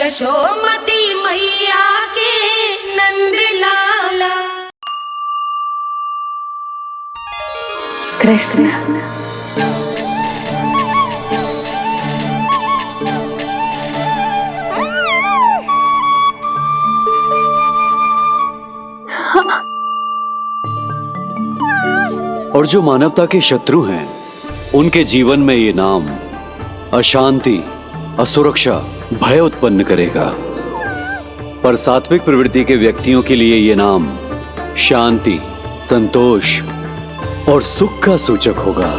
यशोमती मैया के नंद लाला। कृष्ण और जो मानवता के शत्रु हैं उनके जीवन में ये नाम अशांति, असुरक्षा, भय उत्पन्न करेगा। पर सात्विक प्रवृत्ति के व्यक्तियों के लिए ये नाम शांति, संतोष और सुख का सूचक होगा।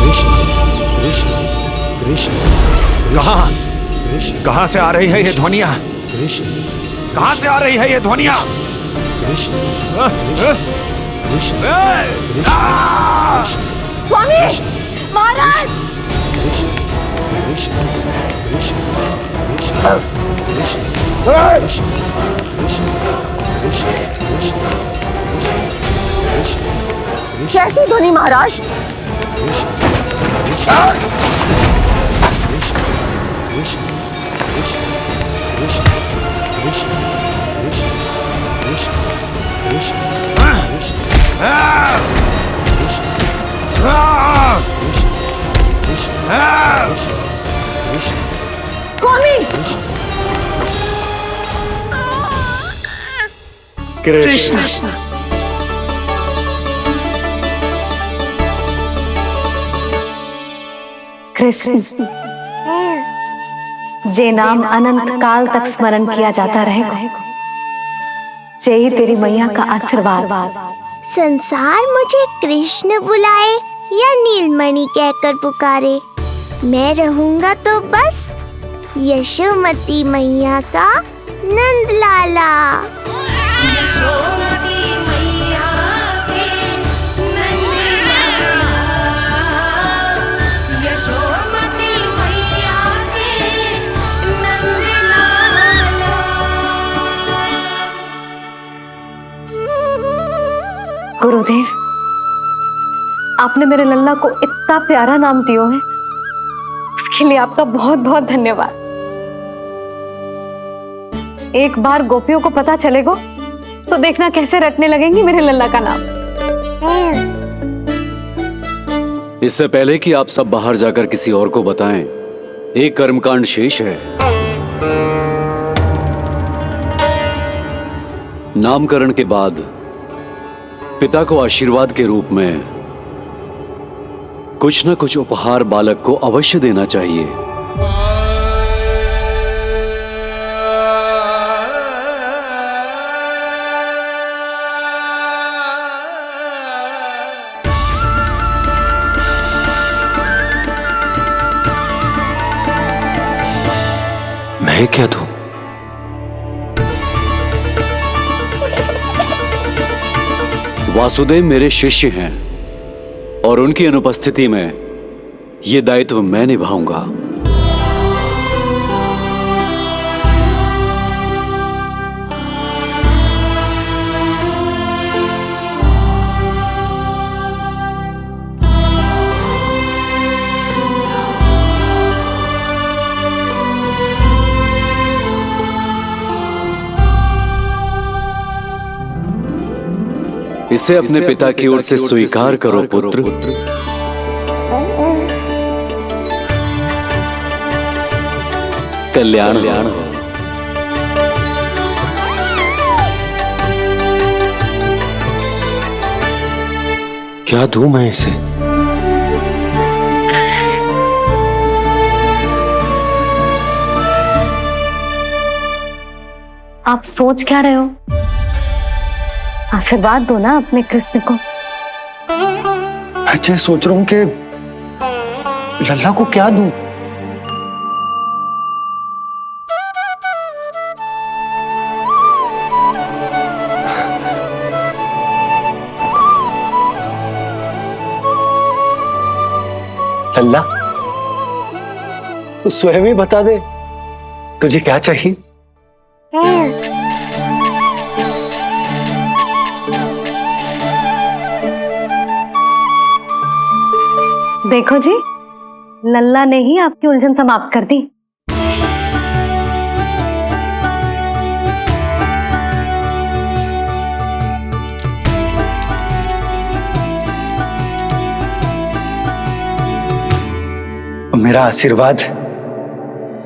कृष्ण कृष्ण कृष्ण कहां से आ रही है ये ध्वनियां? कृष्ण कहां से आ रही है ये ध्वनियां? कृष्ण कृष्ण स्वामी महाराज कृष्ण कृष्ण कृष्ण कृष्ण कैसी ध्वनि महाराज? स्वामी कृष्ण कृष्ण जे नाम अनंत काल तक स्मरण किया जाता रहेगा, जे ही तेरी मैया का आशीर्वाद। संसार मुझे कृष्ण बुलाए या नीलमणि कहकर पुकारे, मैं रहूंगा तो बस यशोमती मैया का नंद लाला। यशोमती मैया के नंद लाला। यशोमती मैया के नंद लाला। गुरुदेव, आपने मेरे लल्ला को इतना प्यारा नाम दिया है, उसके लिए आपका बहुत बहुत धन्यवाद। एक बार गोपियों को पता चलेगा तो देखना कैसे रटने लगेंगी मेरे लल्ला का नाम। इससे पहले कि आप सब बाहर जाकर किसी और को बताएं, एक कर्मकांड शेष है। नामकरण के बाद पिता को आशीर्वाद के रूप में कुछ न कुछ उपहार बालक को अवश्य देना चाहिए। मैं क्या दूं? वासुदेव मेरे शिष्य हैं और उनकी अनुपस्थिति में यह दायित्व मैं निभाऊंगा। इसे अपने पिता की ओर से स्वीकार करो पुत्र। कल्याण हो। क्या दूं मैं इसे? आप सोच क्या रहे हो? आशीर्वाद दो ना अपने कृष्ण को। अच्छा, सोच रहा हूं कि लल्ला को क्या दूं। लल्ला, तू स्वयं ही बता दे तुझे क्या चाहिए। देखो जी, लल्ला ने ही आपकी उलझन समाप्त कर दी। मेरा आशीर्वाद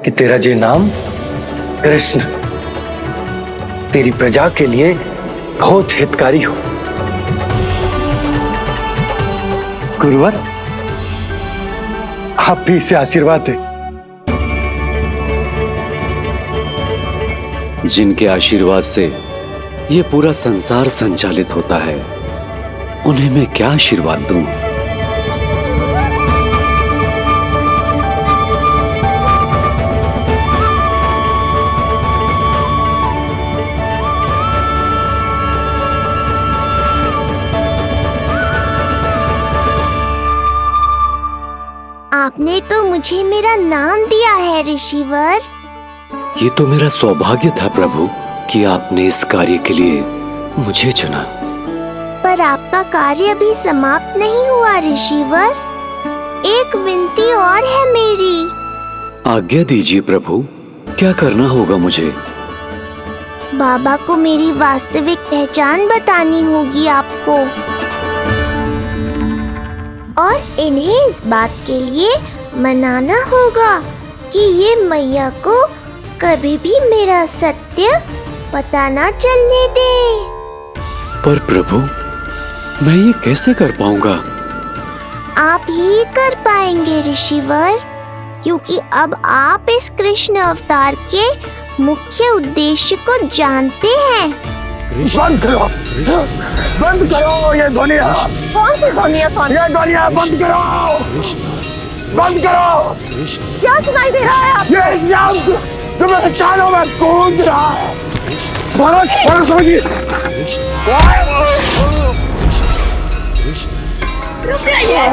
कि तेरा ये नाम कृष्ण तेरी प्रजा के लिए बहुत हितकारी हो। गुरुवर, आप भी इसे आशीर्वाद दें। जिनके आशीर्वाद से ये पूरा संसार संचालित होता है, उन्हें मैं क्या आशीर्वाद दूं? आपने तो मुझे मेरा नाम दिया है ऋषिवर। ये तो मेरा सौभाग्य था प्रभु कि आपने इस कार्य के लिए मुझे चुना। पर आपका कार्य अभी समाप्त नहीं हुआ ऋषिवर। एक विनती और है मेरी। आज्ञा दीजिए प्रभु, क्या करना होगा मुझे? बाबा को मेरी वास्तविक पहचान बतानी होगी आपको, और इन्हें इस बात के लिए मनाना होगा कि ये मैया को कभी भी मेरा सत्य पता ना चलने दे। पर प्रभु, मैं ये कैसे कर पाऊंगा? आप ही कर पाएंगे ऋषिवर, क्योंकि अब आप इस कृष्ण अवतार के मुख्य उद्देश्य को जानते हैं। बंद करो, बंद करो ये दुनिया। कौन सी दुनिया? ये दुनिया बंद करो, बंद करो। क्या सुनाई दे रहा है आप? ये शब्द तुम्हें कानों में गूंज रहा है। भरत जी, रुक जाइए।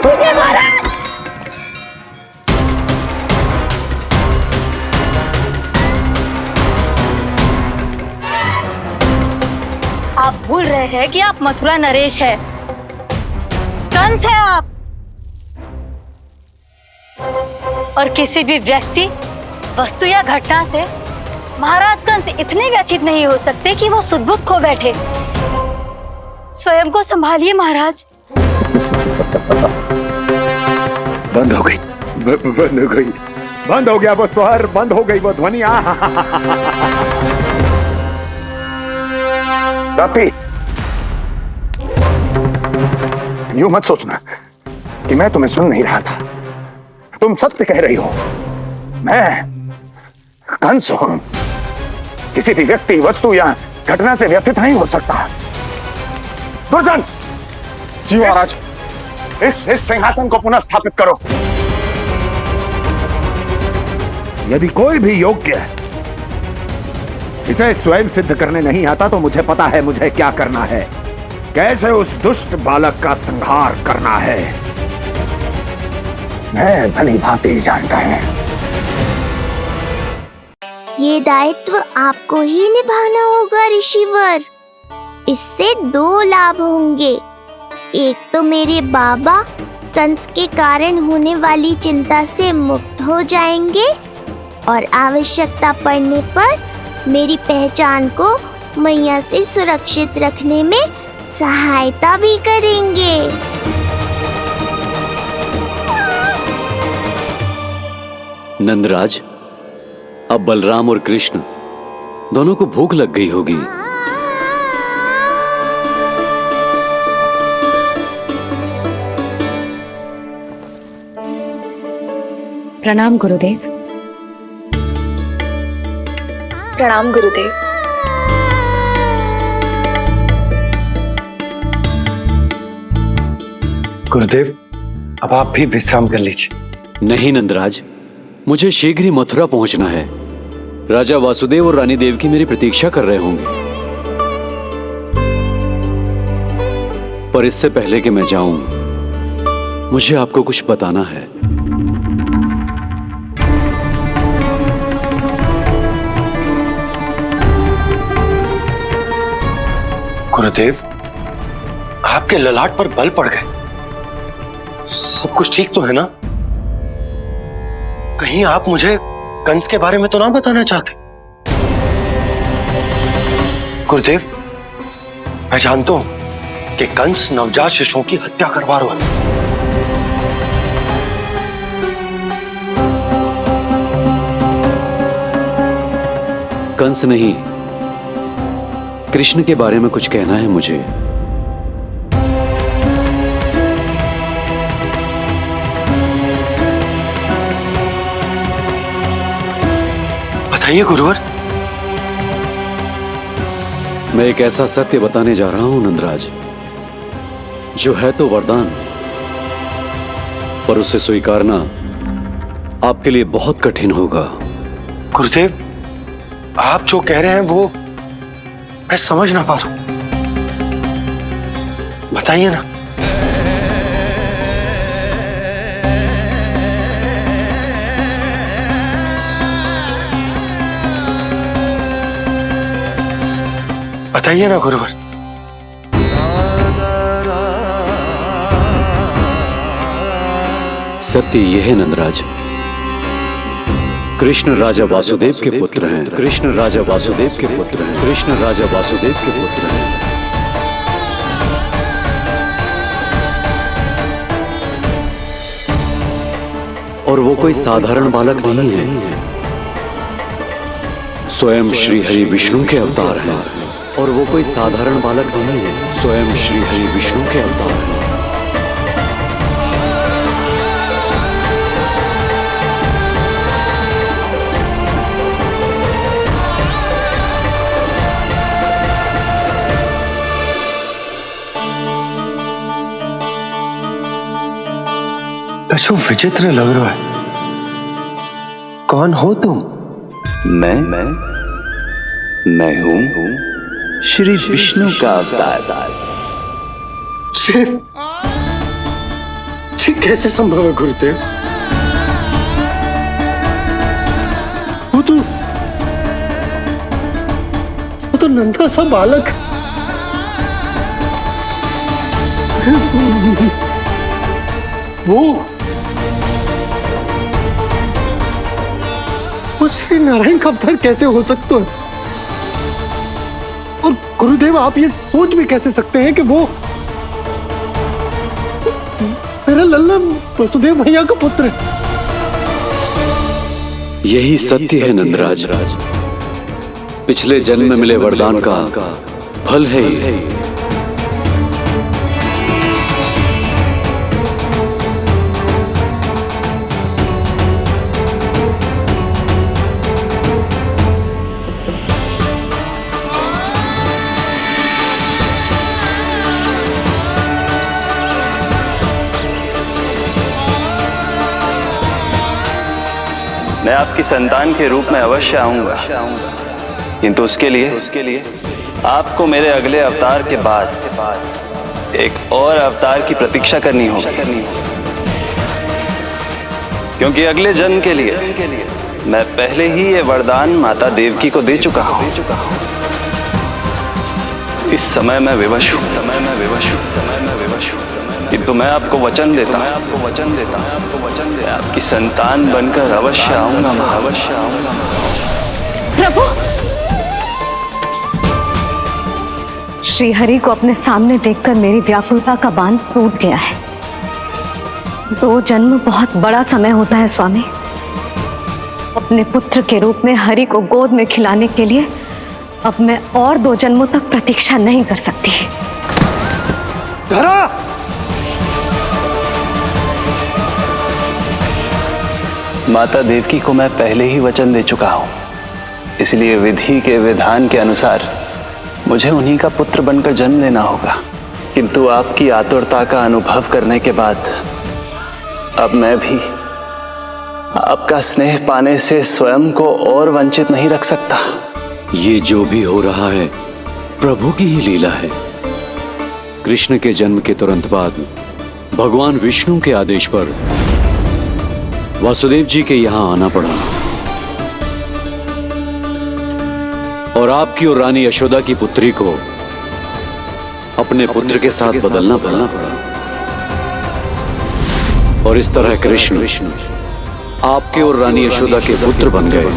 मुझे मारा। आप भूल रहे हैं कि आप मथुरा नरेश है, कंस है आप। और किसी भी व्यक्ति, वस्तु या घटना से महाराज कंस इतने व्यथित नहीं हो सकते कि वो सुदबुद्ध खो बैठे। स्वयं को संभालिए महाराज। बंद हो गई, बंद हो गई, बंद हो गया वो स्वर, बंद हो गई वो ध्वनि। रापी, यूं मत सोचना कि मैं तुम्हें सुन नहीं रहा था। तुम सत्य कह रही हो। मैं कंस हूं। किसी भी व्यक्ति, वस्तु या घटना से व्यथित नहीं हो सकता। दुर्जन, जी महाराज, इस सिंहासन को पुनः स्थापित करो। यदि कोई भी योग्य इसे स्वयं सिद्ध करने नहीं आता तो मुझे पता है मुझे क्या करना है, कैसे उस दुष्ट बालक का संहार करना है। मैं भली भांति जानता हूं। ये दायित्व आपको ही निभाना होगा ऋषिवर। इससे दो लाभ होंगे। एक तो मेरे बाबा कंस के कारण होने वाली चिंता से मुक्त हो जाएंगे, और आवश्यकता पड़ने पर मेरी पहचान को मैया से सुरक्षित रखने में सहायता भी करेंगे। नंदराज, अब बलराम और कृष्ण दोनों को भूख लग गई होगी। प्रणाम गुरुदेव। प्रणाम गुरुदेव। गुरुदेव, अब आप भी विश्राम कर लीजिए। नहीं नंदराज, मुझे शीघ्र ही मथुरा पहुंचना है। राजा वासुदेव और रानी देवकी मेरी प्रतीक्षा कर रहे होंगे। पर इससे पहले कि मैं जाऊं, मुझे आपको कुछ बताना है। गुरुदेव, आपके ललाट पर बल पड़ गए। सब कुछ ठीक तो है ना? कहीं आप मुझे कंस के बारे में तो ना बताना चाहते? गुरुदेव, मैं जानता हूं कि कंस नवजात शिशुओं की हत्या करवा रहा है। कंस नहीं, कृष्ण के बारे में कुछ कहना है मुझे। बताइए गुरुवर। मैं एक ऐसा सत्य बताने जा रहा हूं नंदराज, जो है तो वरदान, पर उसे स्वीकारना आपके लिए बहुत कठिन होगा। गुरुदेव, आप जो कह रहे हैं वो मैं समझ ना पा रहा हूं। बताइए ना। बताइए ना गुरुवर। सत्य यह है नंदराज, कृष्ण राजा वासुदेव के पुत्र हैं। कृष्ण राजा वासुदेव के पुत्र हैं। कृष्ण राजा वासुदेव के पुत्र हैं। और वो कोई साधारण बालक नहीं है, स्वयं श्री हरि विष्णु के अवतार हैं। और वो कोई साधारण बालक नहीं है, स्वयं श्री हरि विष्णु के अवतार हैं। ऐसा विचित्र लग रहा है। कौन हो तुम? मैं हूं श्री विष्णु का अवतार। शिव, कैसे संभव है गुरुदेव? वो तो नन्हा सा बालक। वो श्री नारायण का अवतार कैसे हो सकता है? और गुरुदेव, आप ये सोच भी कैसे सकते हैं कि वो मेरा लल्ला वसुदेव भैया का पुत्र है? यही सत्य है नंदराज, पिछले जन्म में मिले वरदान का फल है ये। मैं आपकी संतान के रूप में अवश्य आऊंगा, किंतु उसके लिए आपको मेरे अगले अवतार के बाद एक और अवतार की प्रतीक्षा करनी होगी, क्योंकि अगले जन्म के लिए मैं पहले ही ये वरदान माता देवकी को दे चुका हूं। इस समय मैं विवश हूं, किंतु मैं आपको वचन देता हूं, आपकी संतान बनकर अवश्य आऊंगा। प्रभु, श्री हरि को अपने सामने देखकर मेरी व्याकुलता का बांध टूट गया है। 2 जन्म बहुत बड़ा समय होता है स्वामी। अपने पुत्र के रूप में हरि को गोद में खिलाने के लिए अब मैं और 2 जन्मों तक प्रतीक्षा नहीं कर सकती। धरा! माता देवकी को मैं पहले ही वचन दे चुका हूं, इसलिए विधि के विधान के अनुसार मुझे उन्हीं का पुत्र बनकर जन्म लेना होगा। किंतु आपकी आतुरता का अनुभव करने के बाद अब मैं भी आपका स्नेह पाने से स्वयं को और वंचित नहीं रख सकता। ये जो भी हो रहा है प्रभु की ही लीला है। कृष्ण के जन्म के तुरंत बाद भगवान विष्णु के आदेश पर वासुदेव जी के यहां आना पड़ा और आपकी और रानी यशोदा की पुत्री को अपने पुत्र के साथ बदलना पड़ा और इस तरह कृष्ण आपके और रानी यशोदा के पुत्र बन गए।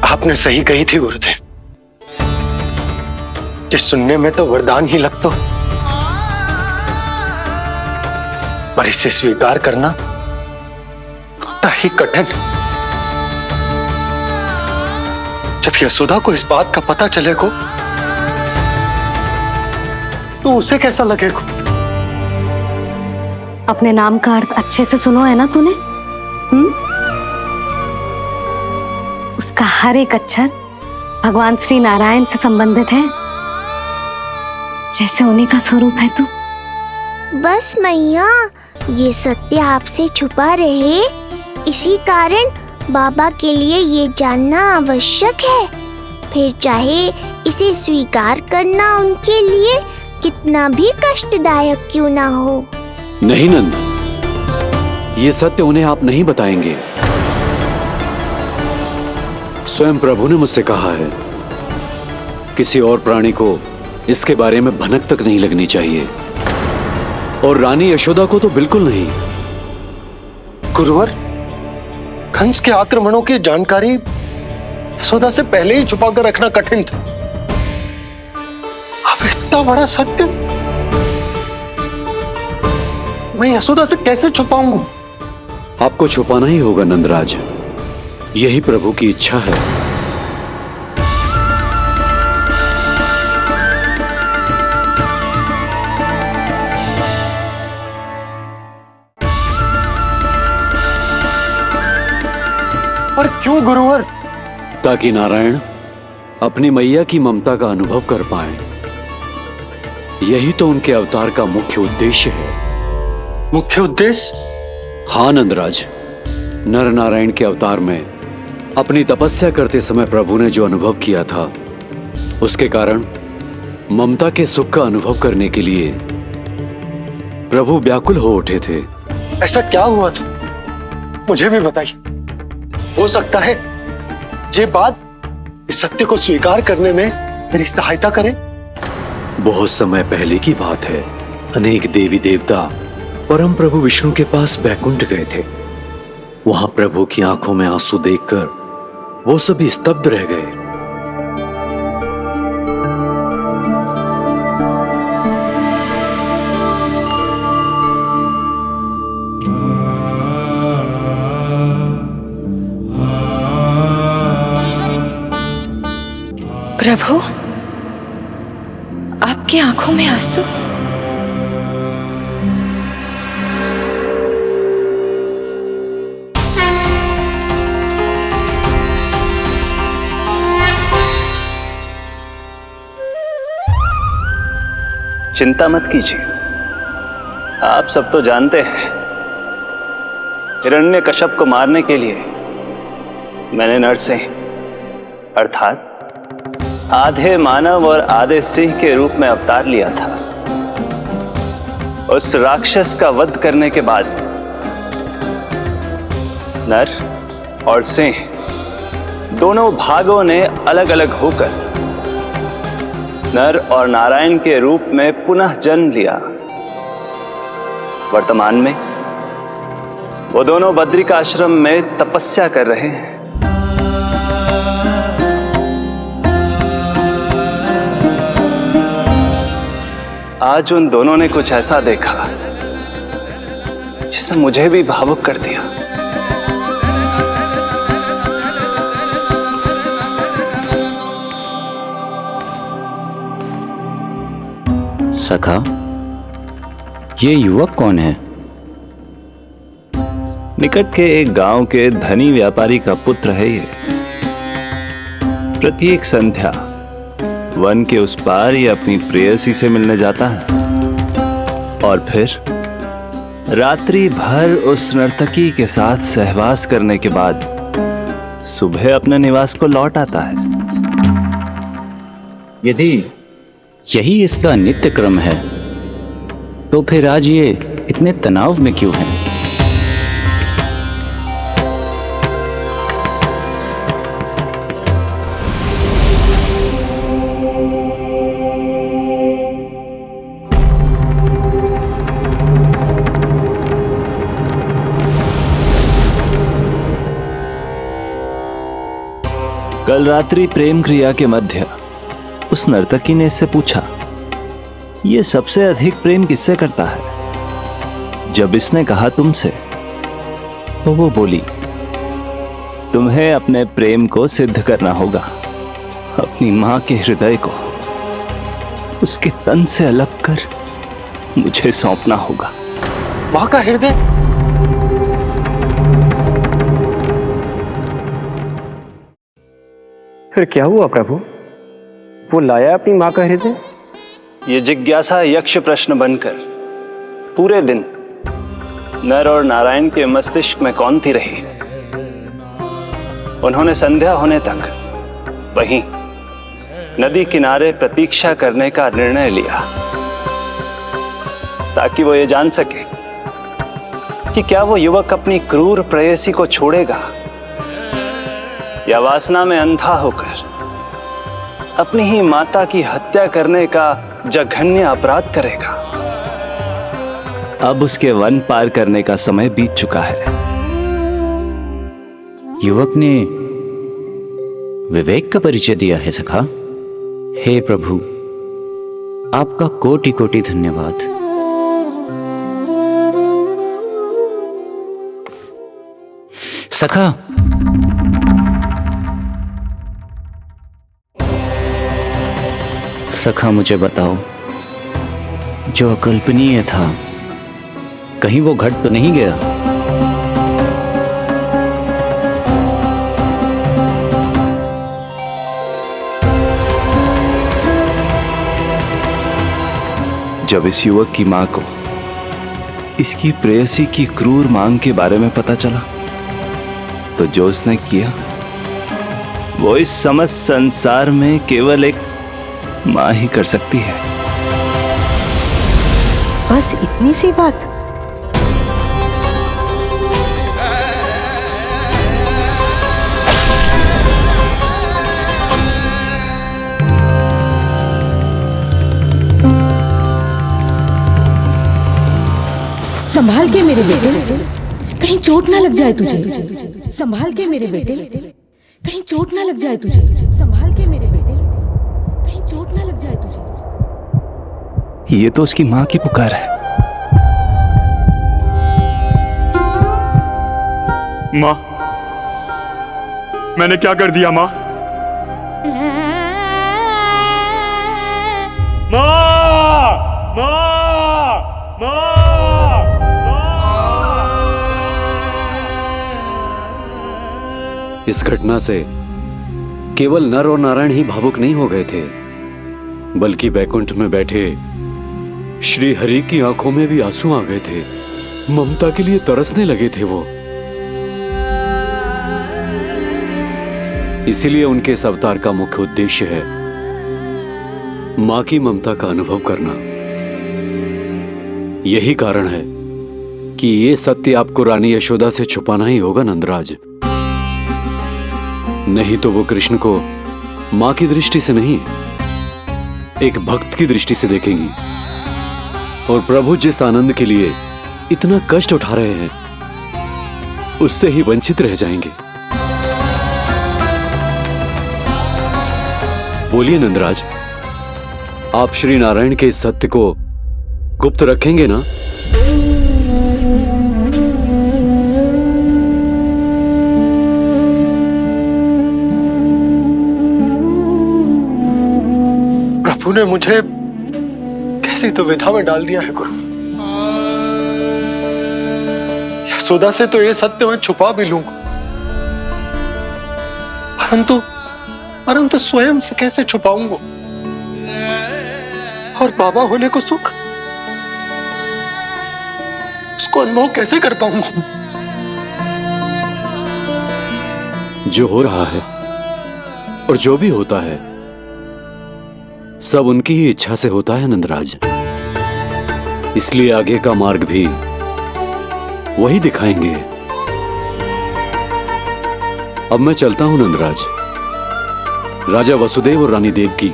आपने सही कही थी गुरुदेव, जिस सुनने में तो वरदान ही लगता, पर इसे स्वीकार करना उतना ही कठिन। जब यशोदा को इस बात का पता चलेगा तो उसे कैसा लगेगा? अपने नाम का अर्थ अच्छे से सुनो है ना तूने? उसका हर एक अक्षर भगवान श्री नारायण से संबंधित है, जैसे उन्हीं का स्वरूप है तू। बस मैया, ये सत्य आपसे छुपा रहे, इसी कारण बाबा के लिए ये जानना आवश्यक है। फिर चाहे इसे स्वीकार करना उनके लिए कितना भी कष्टदायक क्यों ना हो। नहीं नंद, ये सत्य उन्हें आप नहीं बताएंगे। स्वयं प्रभु ने मुझसे कहा है, किसी और प्राणी को इसके बारे में भनक तक नहीं लगनी चाहिए, और रानी यशोदा को तो बिल्कुल नहीं। गुरुवर, कंस के आक्रमणों की जानकारी यशोदा से पहले ही छुपाकर रखना कठिन था। अब इतना बड़ा सत्य मैं यशोदा से कैसे छुपाऊंगा? आपको छुपाना ही होगा नंदराज, यही प्रभु की इच्छा है। पर क्यों गुरुवर? ताकि नारायण अपनी मैया की ममता का अनुभव कर पाए। यही तो उनके अवतार का मुख्य उद्देश्य है। मुख्य उद्देश्य? हाँ नंदराज, नर नारायण के अवतार में अपनी तपस्या करते समय प्रभु ने जो अनुभव किया था, उसके कारण ममता के सुख का अनुभव करने के लिए प्रभु व्याकुल हो उठे थे। ऐसा क्या हुआ था, मुझे भी बताइए। हो सकता है ये बात इस सत्य को स्वीकार करने में मेरी सहायता करे। बहुत समय पहले की बात है, अनेक देवी देवता परम प्रभु विष्णु के पास बैकुंठ गए थे। वहां प्रभु की आंखों में आंसू देखकर वो सभी स्तब्ध रह गए। प्रभु, आपकी आंखों में आंसू? चिंता मत कीजिए, आप सब तो जानते हैं, हिरण्यकश्यप को मारने के लिए मैंने नरसिंह अर्थात आधे मानव और आधे सिंह के रूप में अवतार लिया था। उस राक्षस का वध करने के बाद नर और सिंह दोनों भागों ने अलग अलग होकर नर और नारायण के रूप में पुनः जन्म लिया। वर्तमान में वो दोनों बद्रिकाश्रम में तपस्या कर रहे हैं। आज उन दोनों ने कुछ ऐसा देखा जिसने मुझे भी भावुक कर दिया। सखा, ये युवक कौन है? निकट के एक गांव के धनी व्यापारी का पुत्र है ये। प्रत्येक संध्या वन के उस पार ये अपनी प्रेयसी से मिलने जाता है और फिर रात्रि भर उस नर्तकी के साथ सहवास करने के बाद सुबह अपने निवास को लौट आता है। यदि यही इसका नित्य क्रम है, तो फिर आज ये इतने तनाव में क्यों है? कल रात्रि प्रेम क्रिया के मध्य उस नर्तकी ने इससे पूछा, यह सबसे अधिक प्रेम किससे करता है? जब इसने कहा तुमसे, तो वो बोली, तुम्हें अपने प्रेम को सिद्ध करना होगा। अपनी मां के हृदय को उसके तन से अलग कर मुझे सौंपना होगा। मां का हृदय? फिर क्या हुआ प्रभु? वो लाया अपनी मां का हृदय? ये जिज्ञासा यक्ष प्रश्न बनकर पूरे दिन नर और नारायण के मस्तिष्क में कौंधती रही। उन्होंने संध्या होने तक वहीं नदी किनारे प्रतीक्षा करने का निर्णय लिया, ताकि वो ये जान सके कि क्या वो युवक अपनी क्रूर प्रेयसी को छोड़ेगा या वासना में अंधा होकर अपनी ही माता की हत्या करने का जघन्य अपराध करेगा। अब उसके वन पार करने का समय बीत चुका है। युवक ने विवेक का परिचय दिया है सखा। हे प्रभु, आपका कोटि कोटि धन्यवाद। सखा, सखा मुझे बताओ, जो अकल्पनीय था कहीं वो घट तो नहीं गया? जब इस युवक की मां को इसकी प्रेयसी की क्रूर मांग के बारे में पता चला, तो जो उसने किया वो इस समस्त संसार में केवल एक मां ही कर सकती है। बस इतनी सी बात? संभाल के मेरे बेटे, कहीं चोट ना लग जाए तुझे। संभाल के मेरे बेटे, कहीं चोट ना लग जाए तुझे। संभाल के मेरे बेटे, कहीं चोट ना लग जाए तुझे। ये तो उसकी मां की पुकार है। मां, मैंने क्या कर दिया मां? मां! मां! मां! इस घटना से केवल नर और नारायण ही भावुक नहीं हो गए थे, बल्कि बैकुंठ में बैठे श्री हरि की आंखों में भी आंसू आ गए थे। ममता के लिए तरसने लगे थे वो। इसीलिए उनके इस अवतार का मुख्य उद्देश्य है मां की ममता का अनुभव करना। यही कारण है कि ये सत्य आपको रानी यशोदा से छुपाना ही होगा नंदराज। नहीं तो वो कृष्ण को मां की दृष्टि से नहीं, एक भक्त की दृष्टि से देखेंगी, और प्रभु जिस आनंद के लिए इतना कष्ट उठा रहे हैं उससे ही वंचित रह जाएंगे। बोलिए नंदराज, आप श्री नारायण के इस सत्य को गुप्त रखेंगे ना? प्रभु ने मुझे कैसी तो विधा में डाल दिया है गुरु। यशोदा से तो ये सत्य मैं छुपा भी लूंगा, परंतु स्वयं से कैसे छुपाऊंगा? और बाबा होने को सुख, उसको अनुभव कैसे कर पाऊंगा? जो हो रहा है और जो भी होता है सब उनकी ही इच्छा से होता है नंदराज, इसलिए आगे का मार्ग भी वही दिखाएंगे। अब मैं चलता हूं नंदराज। राजा वसुदेव और रानी देवकी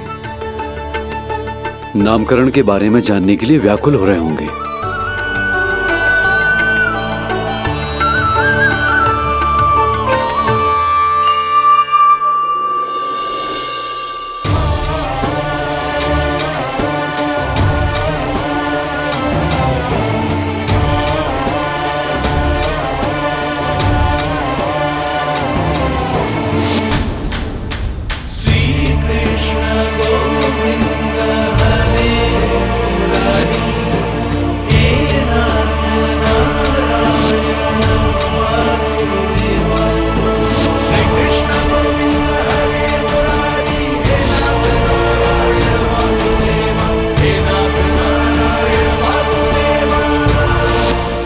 नामकरण के बारे में जानने के लिए व्याकुल हो रहे होंगे।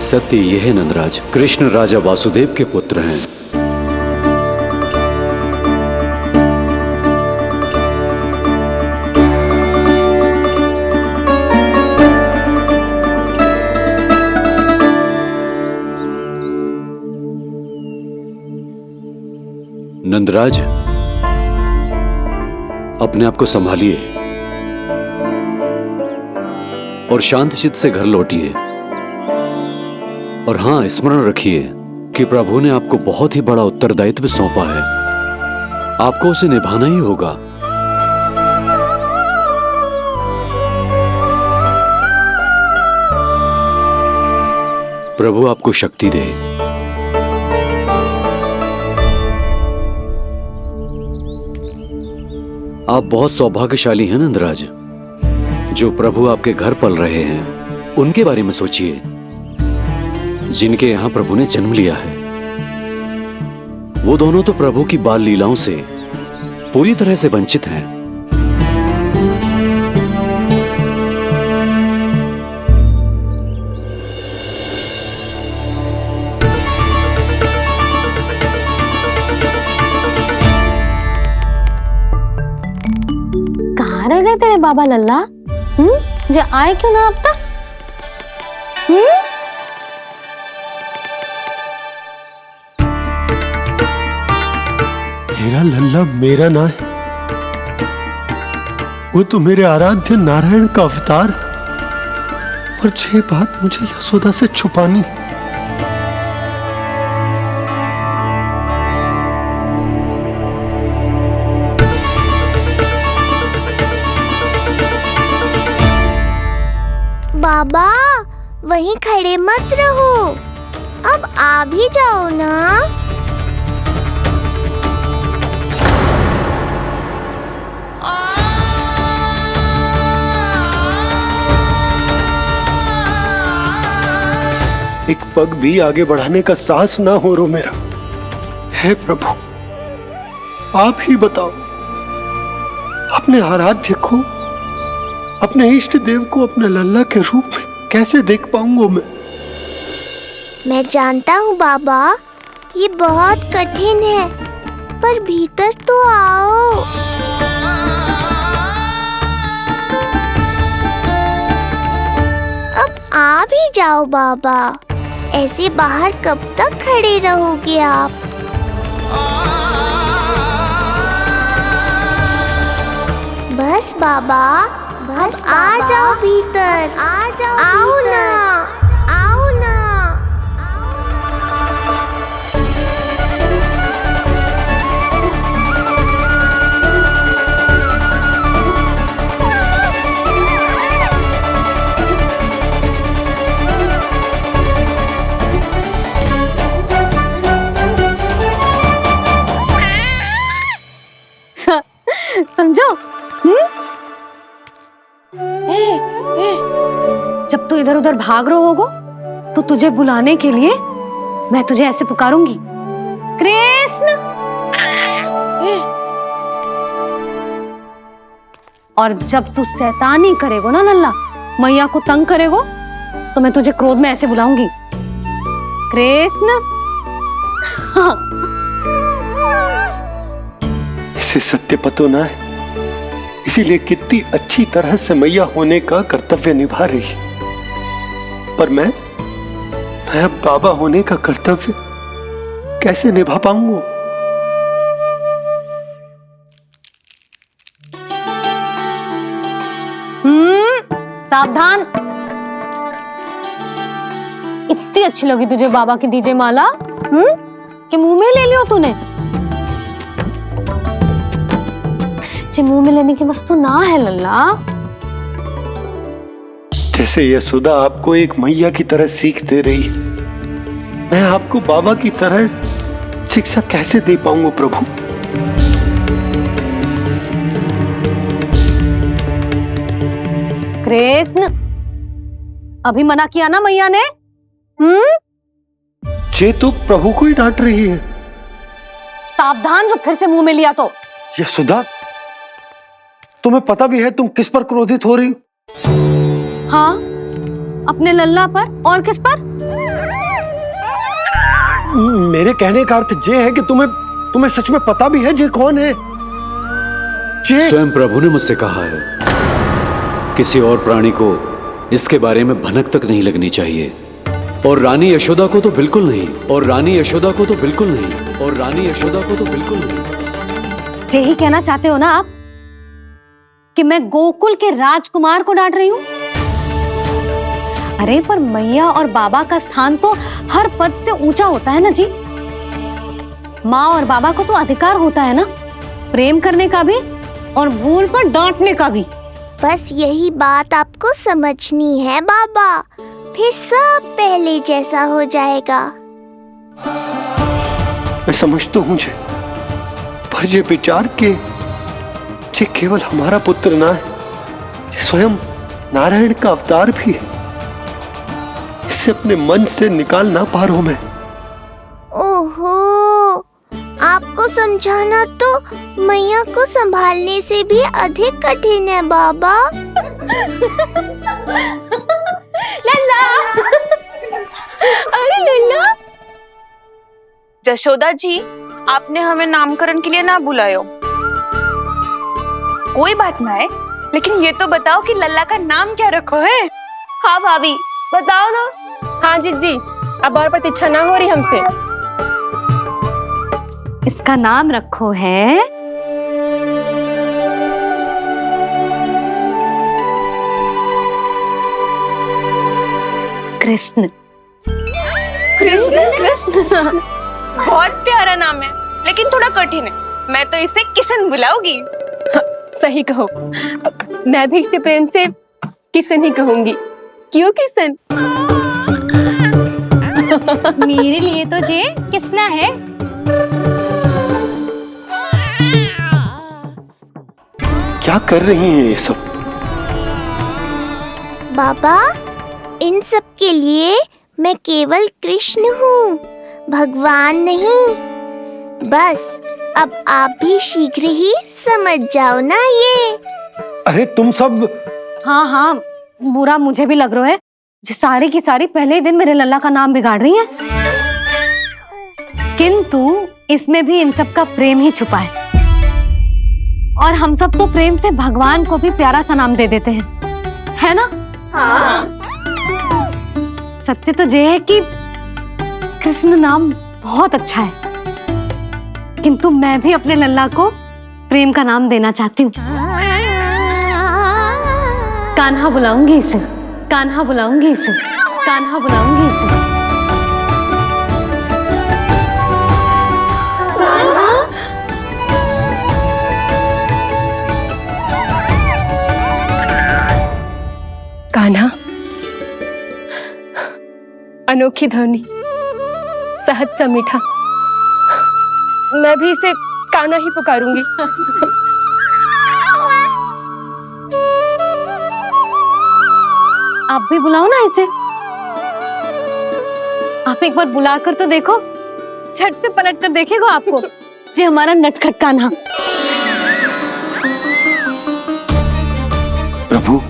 सत्य यह है नंदराज, कृष्ण राजा वासुदेव के पुत्र हैं। नंदराज, अपने आप को संभालिए और शांत चित्त से घर लौटिए। और हां, स्मरण रखिए कि प्रभु ने आपको बहुत ही बड़ा उत्तरदायित्व सौंपा है, आपको उसे निभाना ही होगा। प्रभु आपको शक्ति दे। आप बहुत सौभाग्यशाली हैं नंदराज, जो प्रभु आपके घर पल रहे हैं। उनके बारे में सोचिए जिनके यहां प्रभु ने जन्म लिया है। वो दोनों तो प्रभु की बाल लीलाओं से पूरी तरह से वंचित हैं। कहाँ रह गए तेरे बाबा लल्ला? जे आए क्यों ना अब तक? तेरा लल्ला मेरा ना है, वो तो मेरे आराध्य नारायण का अवतार है। और ये बात मुझे यशोदा से छुपानी। बाबा वहीं खड़े मत रहो, अब आ भी जाओ ना। एक पग भी आगे बढ़ाने का साहस ना हो रो मेरा। हे प्रभु, आप ही बताओ, अपने आराध्य को, अपने इष्ट देव को अपने लल्ला के रूप में कैसे देख पाऊंगा मैं जानता हूँ बाबा, ये बहुत कठिन है, पर भीतर तो आओ। अब आ भी जाओ बाबा, ऐसे बाहर कब तक खड़े रहोगे आप? बस बाबा, बस आ जाओ भीतर, आ जाओ, आओ ना, आओ ना। समझो? जब तू इधर उधर भाग रहा होगा तो तुझे बुलाने के लिए मैं तुझे ऐसे पुकारूंगी, कृष्ण। और जब तू शैतानी करेगो ना लल्ला, मैया को तंग करेगो, तो मैं तुझे क्रोध में ऐसे बुलाऊंगी, कृष्ण। इसे सत्य पतो ना है इसीलिए कितनी अच्छी तरह से मैया होने का कर्तव्य निभा रही है। पर मैं अब बाबा होने का कर्तव्य कैसे निभा पाऊंगा? सावधान। इतनी अच्छी लगी तुझे बाबा की दीजे माला कि मुंह में ले लियो तूने? मुंह में लेने की वस्तु ना है लल्ला। जैसे यशोदा आपको एक मैया की तरह सीख दे रही है, मैं आपको बाबा की तरह शिक्षा कैसे दे पाऊंगा प्रभु? कृष्ण, अभी मना किया ना मैया ने? ये तो प्रभु को ही डांट रही है। सावधान, जो फिर से मुंह में लिया तो। यशोदा, तुम्हें पता भी है तुम किस पर क्रोधित हो रही? हाँ, अपने लल्ला पर। और किस पर? मेरे कहने का अर्थ ये है कि तुम्हें सच में पता भी है ये कौन है? स्वयं प्रभु ने मुझसे कहा है, किसी और प्राणी को इसके बारे में भनक तक नहीं लगनी चाहिए। और रानी यशोदा को तो बिल्कुल नहीं। और रानी यशोदा को तो बिल्कुल नहीं। और रानी यशोदा को तो बिल्कुल नहीं। यही कहना चाहते हो ना आप कि मैं गोकुल के राजकुमार को डांट रही हूँ? अरे पर मैया और बाबा का स्थान तो हर पद से ऊंचा होता है ना जी। माँ और बाबा को तो अधिकार होता है ना प्रेम करने का भी और भूल पर डांटने का भी। बस यही बात आपको समझनी है बाबा, फिर सब पहले जैसा हो जाएगा। मैं समझता हूँ जे, पर ये विचार के जे केवल हमारा पुत्र ना है, ये स्वयं नारायण का अवतार भी है। इसे अपने मन से निकाल ना पा रहा हूं मैं। ओहो, आपको समझाना तो मैया को संभालने से भी अधिक कठिन है बाबा। लल्ला, अरे लल्ला। जशोदा जी, आपने हमें नामकरण के लिए ना बुलायो। कोई बात ना है, लेकिन ये तो बताओ कि लल्ला का नाम क्या रखो है? हाँ भाभी, बताओ ना। हाँ जीजी, अब और प्रतीक्षा ना हो रही हमसे। इसका नाम रखो है कृष्ण। कृष्ण? कृष्ण बहुत प्यारा नाम है, लेकिन थोड़ा कठिन है। मैं तो इसे किशन बुलाऊंगी। सही कहो, मैं भी इसे प्रेम से किशन ही कहूंगी। क्यों किशन? मेरे लिए तो जे किसना है। क्या कर रही हैं ये सब? बाबा, इन सब के लिए मैं केवल कृष्ण हूँ, भगवान नहीं। बस अब आप भी शीघ्र ही समझ जाओ ना ये। अरे तुम सब। हाँ हाँ, बुरा मुझे भी लग रहा है, जो सारी की सारी पहले ही दिन मेरे लल्ला का नाम बिगाड़ रही है। किंतु इसमें भी इन सब का प्रेम ही छुपा है। और हम सब तो प्रेम से भगवान को भी प्यारा सा नाम दे देते हैं, है ना? हाँ। सत्य तो ये है कि कृष्ण नाम बहुत अच्छा है, किंतु मैं भी अपने लल्ला को प्रेम का नाम देना चाहती हूँ। कान्हा बुलाऊंगी इसे, कान्हा बुलाऊंगी इसे, कान्हा बुलाऊंगी इसे। कान्हा, अनोखी ध्वनि, सहज सा मीठा। मैं भी इसे कान्हा ही पुकारूंगी। आप भी बुलाओ ना इसे। आप एक बार बुलाकर तो देखो, झट से पलट कर देखेगा आपको ये हमारा नटखट कान्हा। प्रभु,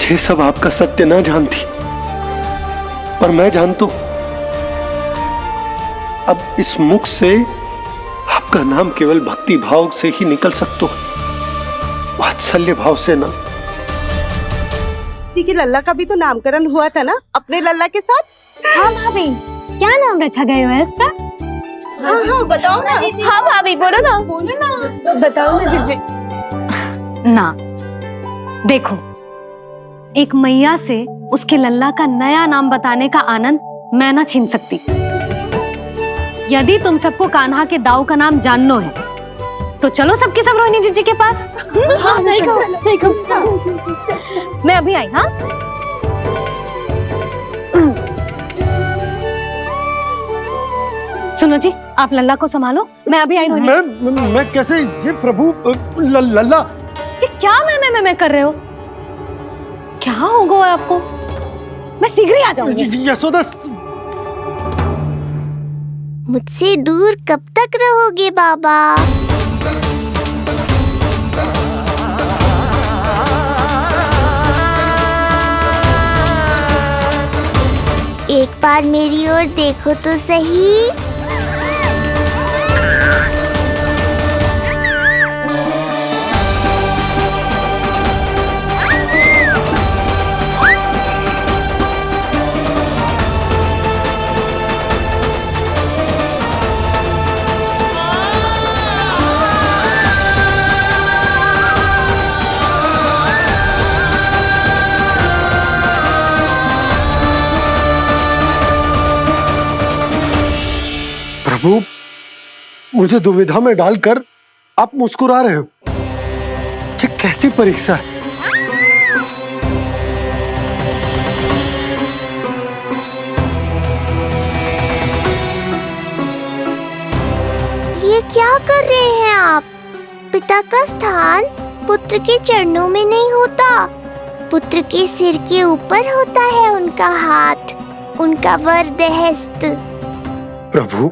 ये सब आपका सत्य ना जानती, पर मैं जानता हूं। अब इस मुख से आपका नाम केवल भक्ति भाव से ही निकल सकता है। वात्सल्य भाव से ना। जी की लल्ला का भी तो नामकरण हुआ था ना अपने लल्ला के साथ। हाँ भाभी, क्या नाम रखा गया है इसका? हाँ बताओ ना। हाँ भाभी, बोलो ना। बताओ ना जीजी। ना, देखो, एक मैया से उसके लल्ला का नया नाम बताने का आनंद मैं ना छीन सकती। यदि तुम सबको कान्हा के दाऊ का नाम जानना है तो चलो सबके सब रोहिणी जीजी के पास। हाँ, सही कहो। मैं अभी आई। हाँ, सुनो जी, आप लल्ला को संभालो, मैं अभी आई। रोहिणी, मैं कैसे? ये प्रभु लल्ला जी, क्या मैं कर रहे हो? क्या हो गया आपको? मैं शीघ्र ही आ जाऊंगी। यशोदा, मुझसे दूर कब तक रहोगे बाबा? एक बार मेरी ओर देखो तो सही। प्रभु, मुझे दुविधा में डालकर आप मुस्कुरा रहे हो। ये कैसी परीक्षा है? ये क्या कर रहे हैं आप? पिता का स्थान पुत्र के चरणों में नहीं होता, पुत्र के सिर के ऊपर होता है उनका हाथ, उनका वरदहस्त। प्रभु,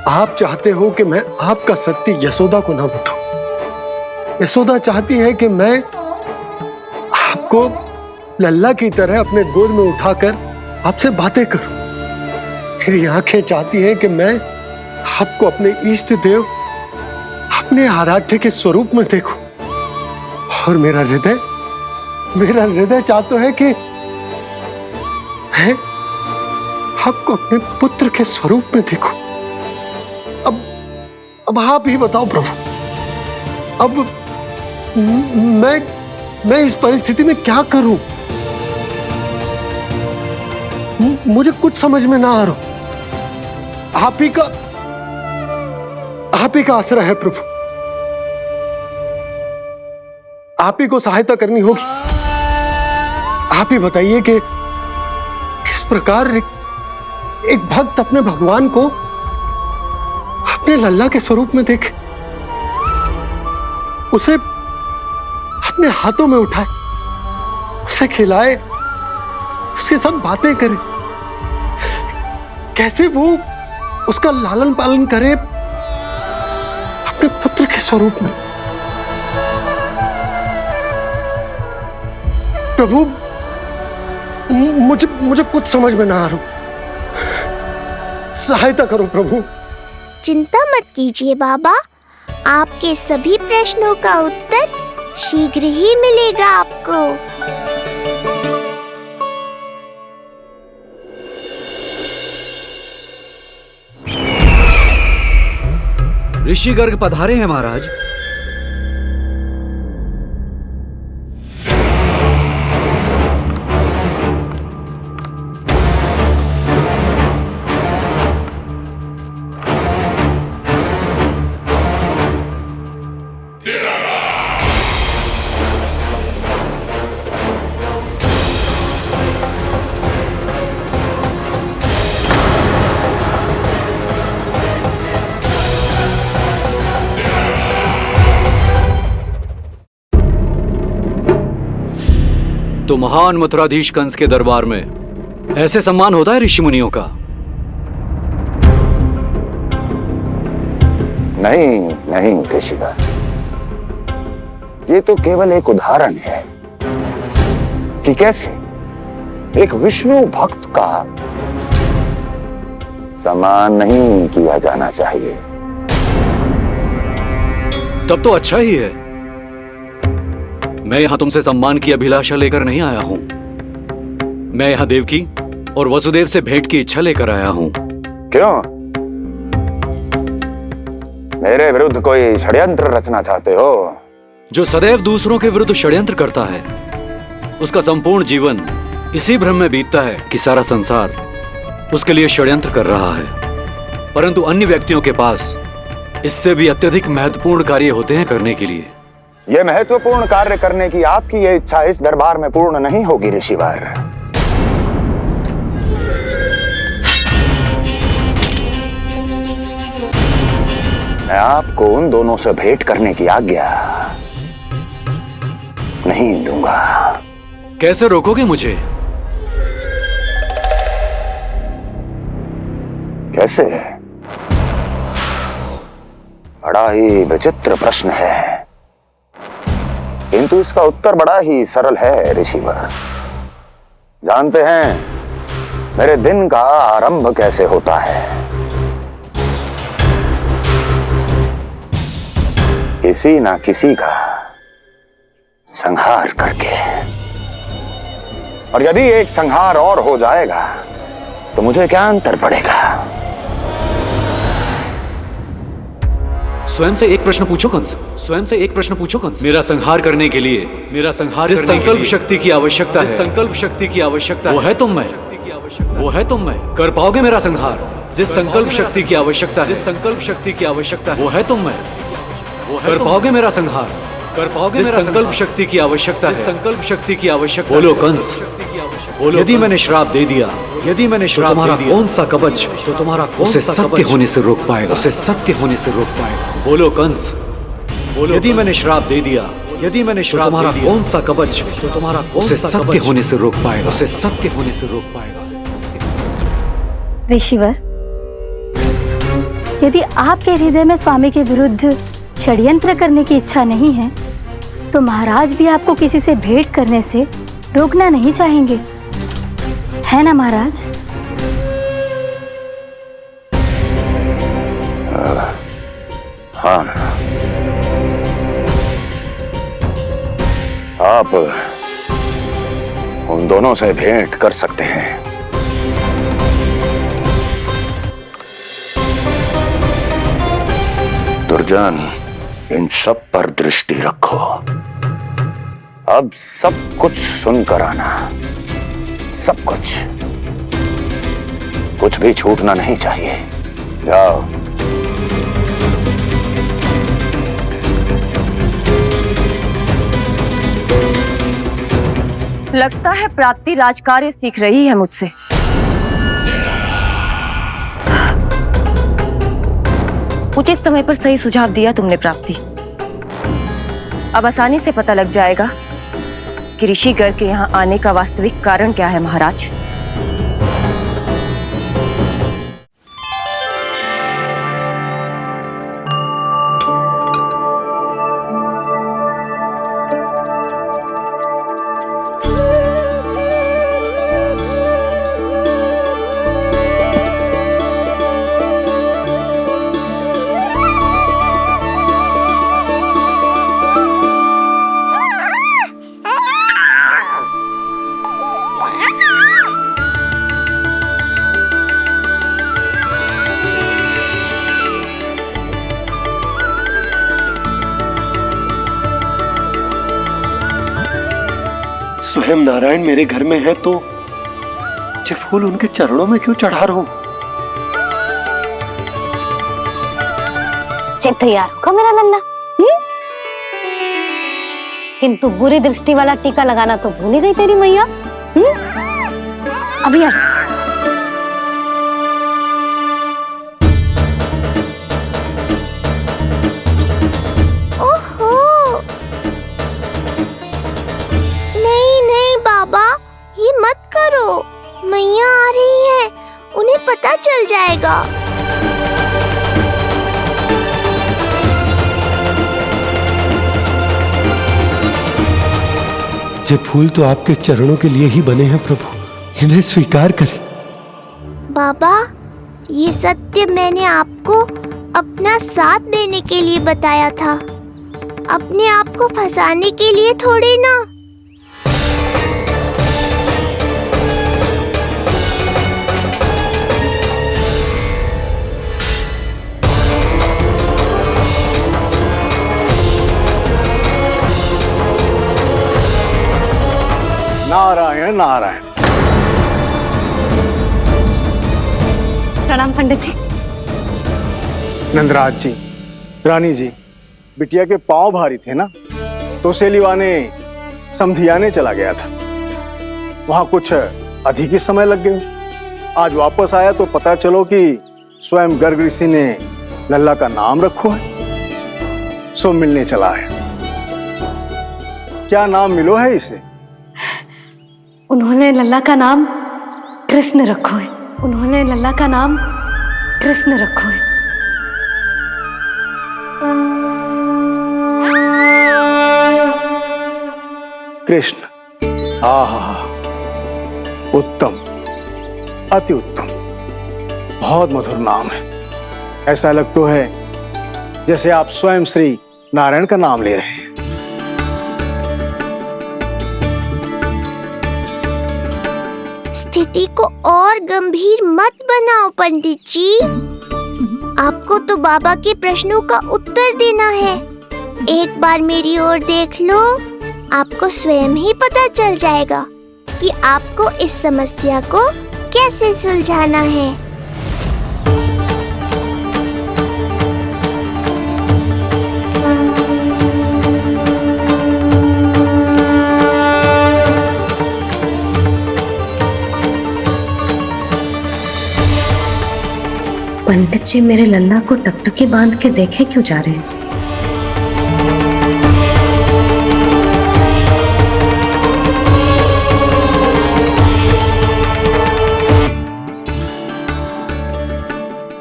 आप चाहते हो कि मैं आपका सत्य यशोदा को ना बताऊं। यशोदा चाहती है कि मैं आपको लल्ला की तरह अपने गोद में उठाकर आपसे बातें करूं। मेरी आंखें चाहती हैं कि मैं आपको अपने इष्ट देव, अपने आराध्य के स्वरूप में देखूं। और मेरा हृदय चाहता है कि मैं आपको अपने पुत्र के स्वरूप में देखूं। अब आप ही बताओ प्रभु, अब मैं इस परिस्थिति में क्या करूं? मुझे कुछ समझ में ना आ रहा। आप ही का आसरा है प्रभु। आप ही को सहायता करनी होगी। आप ही बताइए कि किस प्रकार एक भक्त अपने भगवान को अपने लल्ला के स्वरूप में देखे, उसे अपने हाथों में उठाए, उसे खिलाए, उसके साथ बातें करे, कैसे वो उसका लालन पालन करे अपने पुत्र के स्वरूप में। प्रभु, मुझे कुछ समझ में ना आ रहा। सहायता करो प्रभु। चिंता मत कीजिए बाबा, आपके सभी प्रश्नों का उत्तर शीघ्र ही मिलेगा आपको। ऋषि गर्ग पधारे हैं महाराज। तो महान मथुराधीश कंस के दरबार में ऐसे सम्मान होता है ऋषि मुनियों का? नहीं ऋषिवर, ये तो केवल एक उदाहरण है कि कैसे एक विष्णु भक्त का सम्मान नहीं किया जाना चाहिए। तब तो अच्छा ही है। मैं यहाँ तुमसे सम्मान की अभिलाषा लेकर नहीं आया हूँ। मैं यहाँ देवकी और वसुदेव से भेंट की इच्छा लेकर आया हूँ। क्यों? मेरे विरुद्ध कोई षड्यंत्र रचना चाहते हो? जो सदैव दूसरों के विरुद्ध षड्यंत्र करता है, उसका संपूर्ण जीवन इसी भ्रम में बीतता है कि सारा संसार उसके लिए षड्यंत्र कर रहा है। परंतु अन्य व्यक्तियों के पास इससे भी अत्यधिक महत्वपूर्ण कार्य होते हैं करने के लिए। यह महत्वपूर्ण कार्य करने की आपकी यह इच्छा इस दरबार में पूर्ण नहीं होगी ऋषिवर। मैं आपको उन दोनों से भेंट करने की आज्ञा नहीं दूंगा। कैसे रोकोगे मुझे? कैसे? बड़ा ही विचित्र प्रश्न है, किंतु इसका उत्तर बड़ा ही सरल है ऋषिवर। जानते हैं मेरे दिन का आरंभ कैसे होता है? किसी ना किसी का संहार करके। और यदि एक संहार और हो जाएगा तो मुझे क्या अंतर पड़ेगा? स्वयं से एक प्रश्न पूछो कंस। स्वयं से एक प्रश्न पूछो कंस। मेरा संहार करने के लिए, मेरा संहार जिस संकल्प शक्ति की आवश्यकता है, संकल्प शक्ति की आवश्यकता वो है तुम में, वो है तुम में। कर पाओगे मेरा संहार? जिस संकल्प शक्ति की आवश्यकता है, जिस संकल्प शक्ति की आवश्यकता है वो है तुम में। कर पाओगे मेरा संहार? कर पाओगे मेरा संकल्प शक्ति की आवश्यकता है, संकल्प शक्ति की आवश्यकता। बोलो कंस, बोलो। यदि मैंने श्राप दे दिया, यदि मैंने श्राप दे दिया, कौन सा कवच तो तुम्हारा उसे सत्य होने से रोक पाएगा? उसे सत्य होने से रोक पाएगा? बोलो कंस, बोलो। यदि मैंने श्राप दे दिया, यदि मैंने श्राप दे दिया, कौन सा कवच तो तुम्हारा उसे सत्य होने से रोक पाएगा? उसे सत्य होने से रोक पाएगा? ऋषिवर, यदि आपके हृदय में स्वामी के विरुद्ध षड्यंत्र करने की इच्छा नहीं है, तो महाराज भी आपको किसी से भेंट करने से रोकना नहीं चाहेंगे, है ना महाराज? हाँ, आप उन दोनों से भेंट कर सकते हैं। दुर्जन, इन सब पर दृष्टि रखो। अब सब कुछ सुनकर आना, सब कुछ भी छूटना नहीं चाहिए। जाओ। लगता है प्राप्ति राजकार्य सीख रही है मुझसे। उचित समय पर सही सुझाव दिया तुमने प्राप्ति। अब आसानी से पता लग जाएगा कि ऋषिगर के यहाँ आने का वास्तविक कारण क्या है महाराज। स्वयं नारायण मेरे घर में है तो ये फूल उनके चरणों में क्यों चढ़ा रहा हूं? तैयार होगा मेरा लल्ला। किंतु बुरी दृष्टि वाला टीका लगाना तो भूल ही गई तेरी मैया। अभी आ। ओहो, नहीं नहीं बाबा, ये मत करो। मैया आ रही है, उन्हें पता चल जाएगा। ये फूल तो आपके चरणों के लिए ही बने हैं प्रभु, इन्हें स्वीकार करें। बाबा, ये सत्य मैंने आपको अपना साथ देने के लिए बताया था। अपने आप को फंसाने के लिए थोड़ी ना। नारायण नारायण। प्रणाम पंडित जी। नंदराज जी, रानी जी, बिटिया के पांव भारी थे ना, तो उसे लिवाने समधियाने चला गया था। वहां कुछ अधिक ही समय लग गया। आज वापस आया तो पता चलो कि स्वयं गर्ग ऋषि ने लल्ला का नाम रखो है, सो मिलने चला है। क्या नाम मिलो है इसे? उन्होंने लल्ला का नाम कृष्ण रखो है। उन्होंने लल्ला का नाम कृष्ण रखो है। कृष्ण। आहा, उत्तम, अति उत्तम, बहुत मधुर नाम है। ऐसा लग तो है जैसे आप स्वयं श्री नारायण का नाम ले रहे हैं। स्थिति को और गंभीर मत बनाओ पंडित जी। आपको तो बाबा के प्रश्नों का उत्तर देना है। एक बार मेरी ओर देख लो, आपको स्वयं ही पता चल जाएगा कि आपको इस समस्या को कैसे सुलझाना है। पंडित जी मेरे लल्ला को टकटकी बांध के देखे क्यों जा रहे हैं?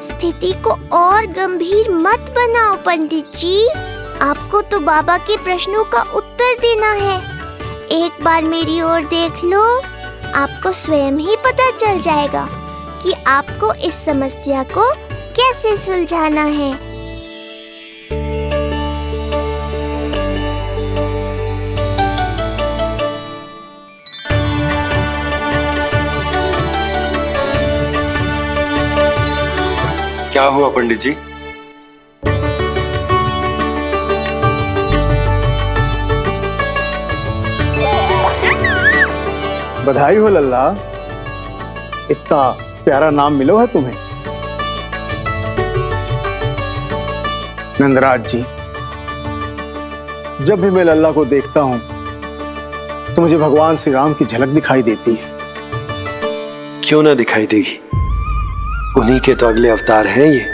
स्थिति को और गंभीर मत बनाओ पंडित जी। आपको तो बाबा के प्रश्नों का उत्तर देना है। एक बार मेरी ओर देख लो, आपको स्वयं ही पता चल जाएगा कि आपको इस समस्या को कैसे सुलझाना है। क्या हुआ पंडित जी? बधाई हो लल्ला, इतना प्यारा नाम मिलो है तुम्हें। नंदराज जी, जब भी मैं लल्ला को देखता हूं तो मुझे भगवान श्री राम की झलक दिखाई देती है। क्यों ना दिखाई देगी, उन्हीं के तो अगले अवतार हैं ये।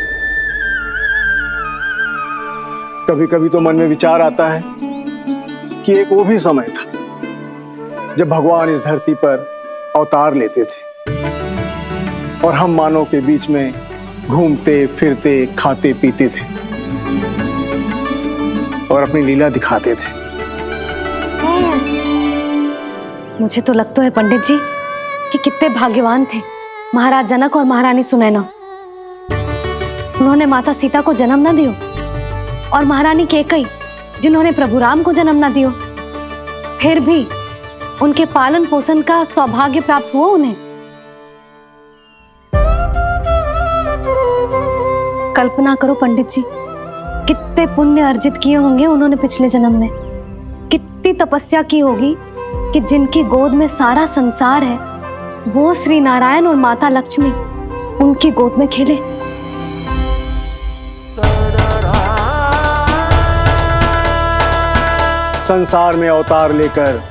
कभी कभी तो मन में विचार आता है कि एक वो भी समय था जब भगवान इस धरती पर अवतार लेते थे और हम मानव के बीच में घूमते फिरते खाते पीते थे और अपनी लीला दिखाते थे। मुझे तो लगता है पंडित जी कि कितने भाग्यवान थे महाराज जनक और महारानी सुनैना। उन्होंने माता सीता को जन्म न दियो और महारानी कैकई जिन्होंने प्रभु राम को जन्म न दियो, फिर भी उनके पालन पोषण का सौभाग्य प्राप्त हुआ उन्हें। कल्पना करो पंडित जी, कितने पुण्य अर्जित किए होंगे उन्होंने पिछले जन्म में। कितनी तपस्या की होगी कि जिनकी गोद में सारा संसार है वो श्री नारायण और माता लक्ष्मी उनकी गोद में खेले। संसार में अवतार लेकर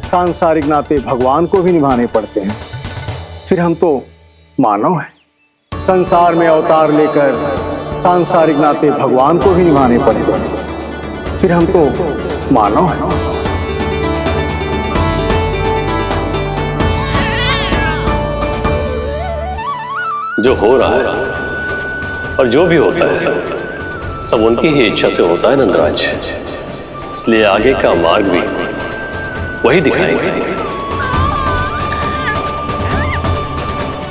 सांसारिक नाते भगवान को भी निभाने पड़ते हैं, फिर हम तो मानव हैं। संसार में अवतार लेकर सांसारिक नाते भगवान को भी निभाने पड़ते हैं, फिर हम तो मानव हैं। जो हो रहा है और जो भी होता है सब उनकी ही इच्छा से होता है नंदराज, इसलिए आगे का मार्ग भी वही दिखाएंगे।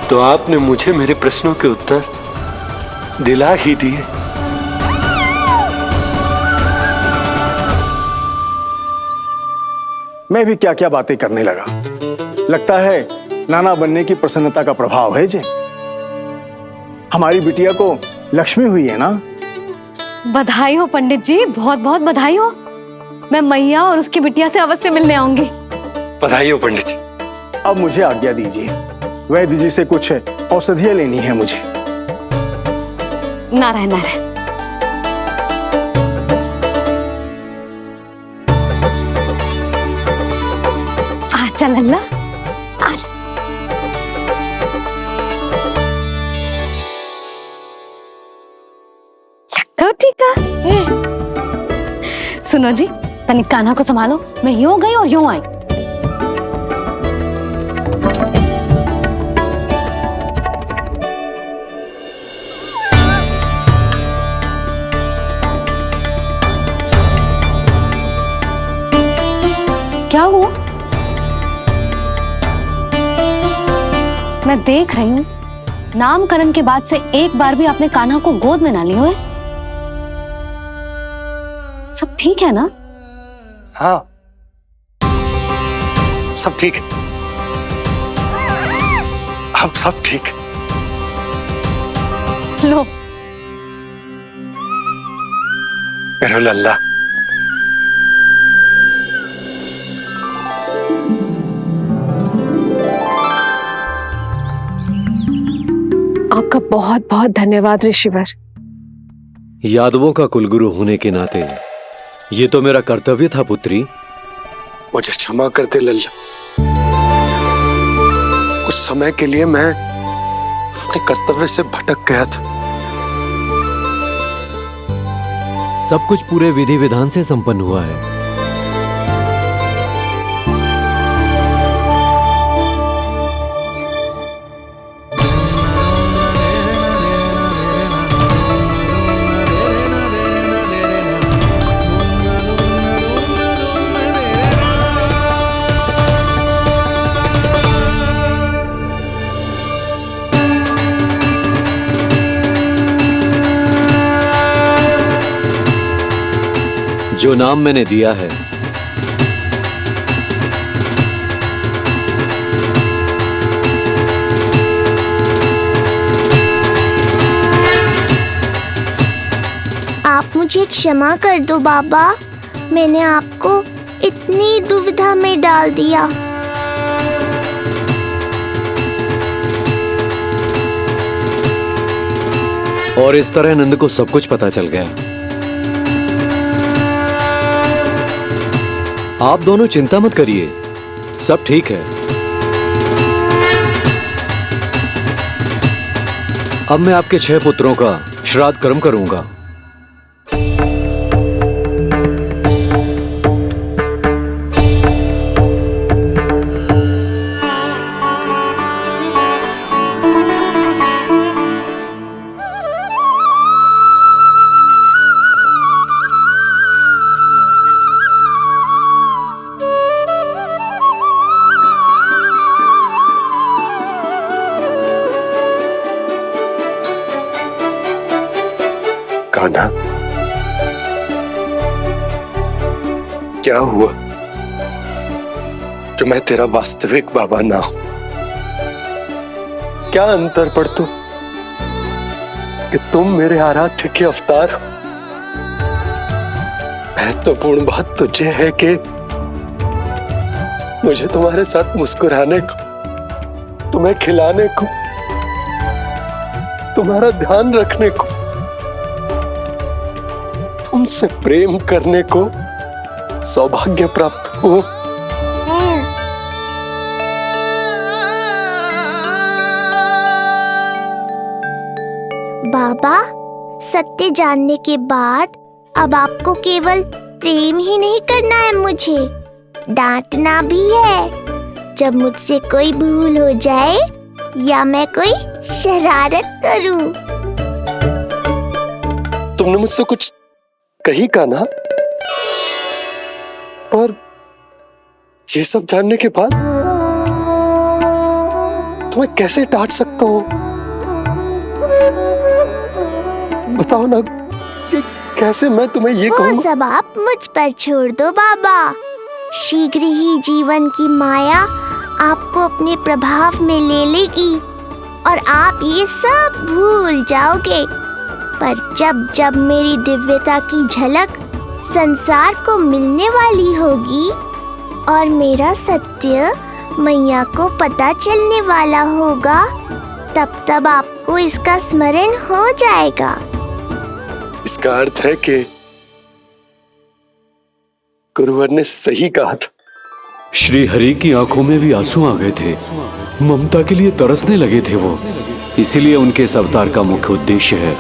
तो आपने मुझे मेरे प्रश्नों के उत्तर दिला ही दिए। मैं भी क्या क्या बातें करने लगा। लगता है नाना बनने की प्रसन्नता का प्रभाव है जे। हमारी बिटिया को लक्ष्मी हुई है ना। बधाई हो पंडित जी, बहुत बहुत बधाई हो। मैं मैया और उसकी बिटिया से अवश्य मिलने आऊंगी। बधाई हो पंडित जी। अब मुझे आज्ञा दीजिए, वैद्य जी से कुछ औषधियां लेनी है मुझे। नारायण नारायण। आजा लल्ला, आजा। लगा ठीक है। सुनो जी, तनिक कान्हा को संभालो, मैं यूं गई और यूं आई। क्या हुआ? मैं देख रही हूं नामकरण के बाद से एक बार भी आपने कान्हा को गोद में ना लिया है। सब ठीक है ना? हाँ, सब ठीक है। अब सब ठीक है। लो मेरा लल्ला। आपका बहुत बहुत धन्यवाद ऋषिवर। यादवों का कुलगुरु होने के नाते ये तो मेरा कर्तव्य था पुत्री। मुझे क्षमा कर दे लल्ला। कुछ समय के लिए मैं अपने कर्तव्य से भटक गया था। सब कुछ पूरे विधि विधान से संपन्न हुआ है। जो नाम मैंने दिया है आप मुझे क्षमा कर दो बाबा, मैंने आपको इतनी दुविधा में डाल दिया। और इस तरह नंद को सब कुछ पता चल गया। आप दोनों चिंता मत करिए, सब ठीक है। अब मैं आपके 6 पुत्रों का श्राद्ध कर्म करूंगा। कान्हा, क्या हुआ जो मैं तेरा वास्तविक बाबा ना हूं? क्या अंतर पड़ तू कि तुम मेरे आराध्य के अवतार हो? महत्वपूर्ण बात तुझे है कि मुझे तुम्हारे साथ मुस्कुराने को, तुम्हें खिलाने को, तुम्हारा ध्यान रखने को, तुमसे प्रेम करने को सौभाग्य प्राप्त हो। बाबा, सत्य जानने के बाद अब आपको केवल प्रेम ही नहीं करना है, मुझे डांटना भी है जब मुझसे कोई भूल हो जाए या मैं कोई शरारत करूं। तुमने मुझसे कुछ कही कान्हा, पर ये सब जानने के बाद तुम्हें कैसे डांट सकता हूं? बताओ ना कि कैसे मैं तुम्हें ये कहूं? वो सब आप मुझ पर छोड़ दो बाबा। शीघ्र ही जीवन की माया आपको अपने प्रभाव में ले लेगी और आप ये सब भूल जाओगे। पर जब जब मेरी दिव्यता की झलक संसार को मिलने वाली होगी और मेरा सत्य मैया को पता चलने वाला होगा, तब तब आपको इसका स्मरण हो जाएगा। इसका अर्थ है कि गुरुवर ने सही कहा था। श्री हरि की आंखों में भी आंसू आ गए थे। ममता के लिए तरसने लगे थे वो। इसीलिए उनके इस अवतार का मुख्य उद्देश्य है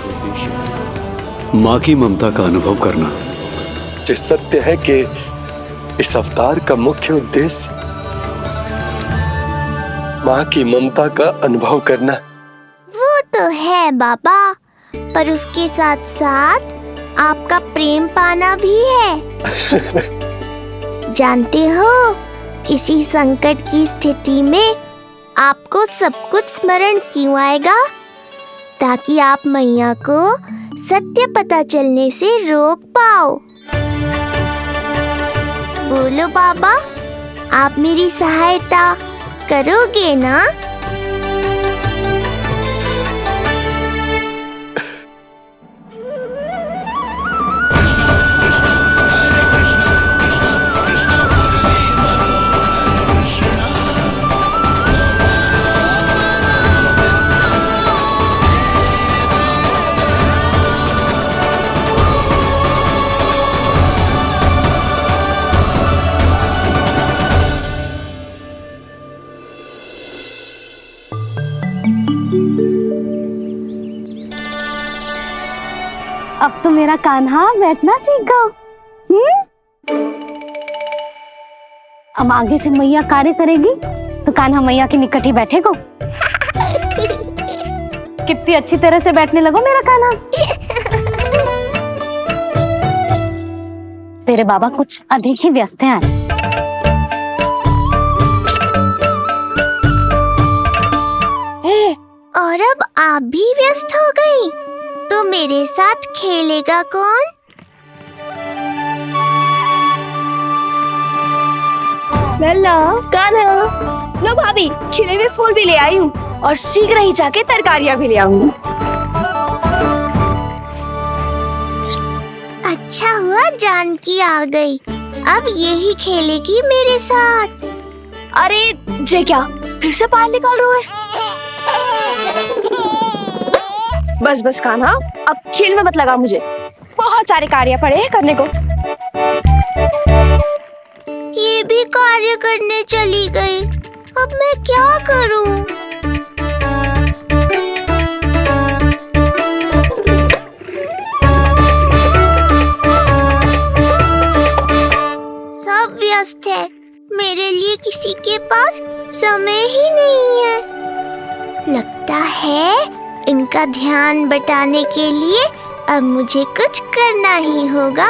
माँ की ममता का अनुभव करना। जो सत्य है कि इस अवतार का मुख्य उद्देश्य माँ की ममता का अनुभव करना। वो तो है बाबा, पर उसके साथ साथ आपका प्रेम पाना भी है। जानते हो, किसी संकट की स्थिति में आपको सब कुछ स्मरण क्यों आएगा? ताकि आप मैया को सत्य पता चलने से रोक पाओ। बोलो बाबा, आप मेरी सहायता करोगे ना? अब तो मेरा कान्हा बैठना सीख गया। अब आगे से मैया कार्य करेगी तो कान्हा मैया के निकट ही बैठेगा। कितनी अच्छी तरह से बैठने लगो मेरा कान्हा। तेरे बाबा कुछ अधिक ही व्यस्त हैं आज। और अब आप भी व्यस्त हो गई, तो मेरे साथ खेलेगा कौन? लल्ला, कान्हा, लो भाभी, खिले हुए फूल भी ले आई हूँ और शीघ्र ही जाके तरकारियाँ भी ले आऊंगी। अच्छा हुआ जानकी आ गई, अब यही खेलेगी मेरे साथ। अरे जे क्या, फिर से बाहर निकाल रहे हो? बस बस कान्हा, अब खेल में मत लगा मुझे। बहुत सारे कार्य पड़े हैं करने को। ये भी कार्य करने चली गई, अब मैं क्या करूं? सब व्यस्त है, मेरे लिए किसी के पास समय ही नहीं है। लगता है इनका ध्यान बटाने के लिए अब मुझे कुछ करना ही होगा।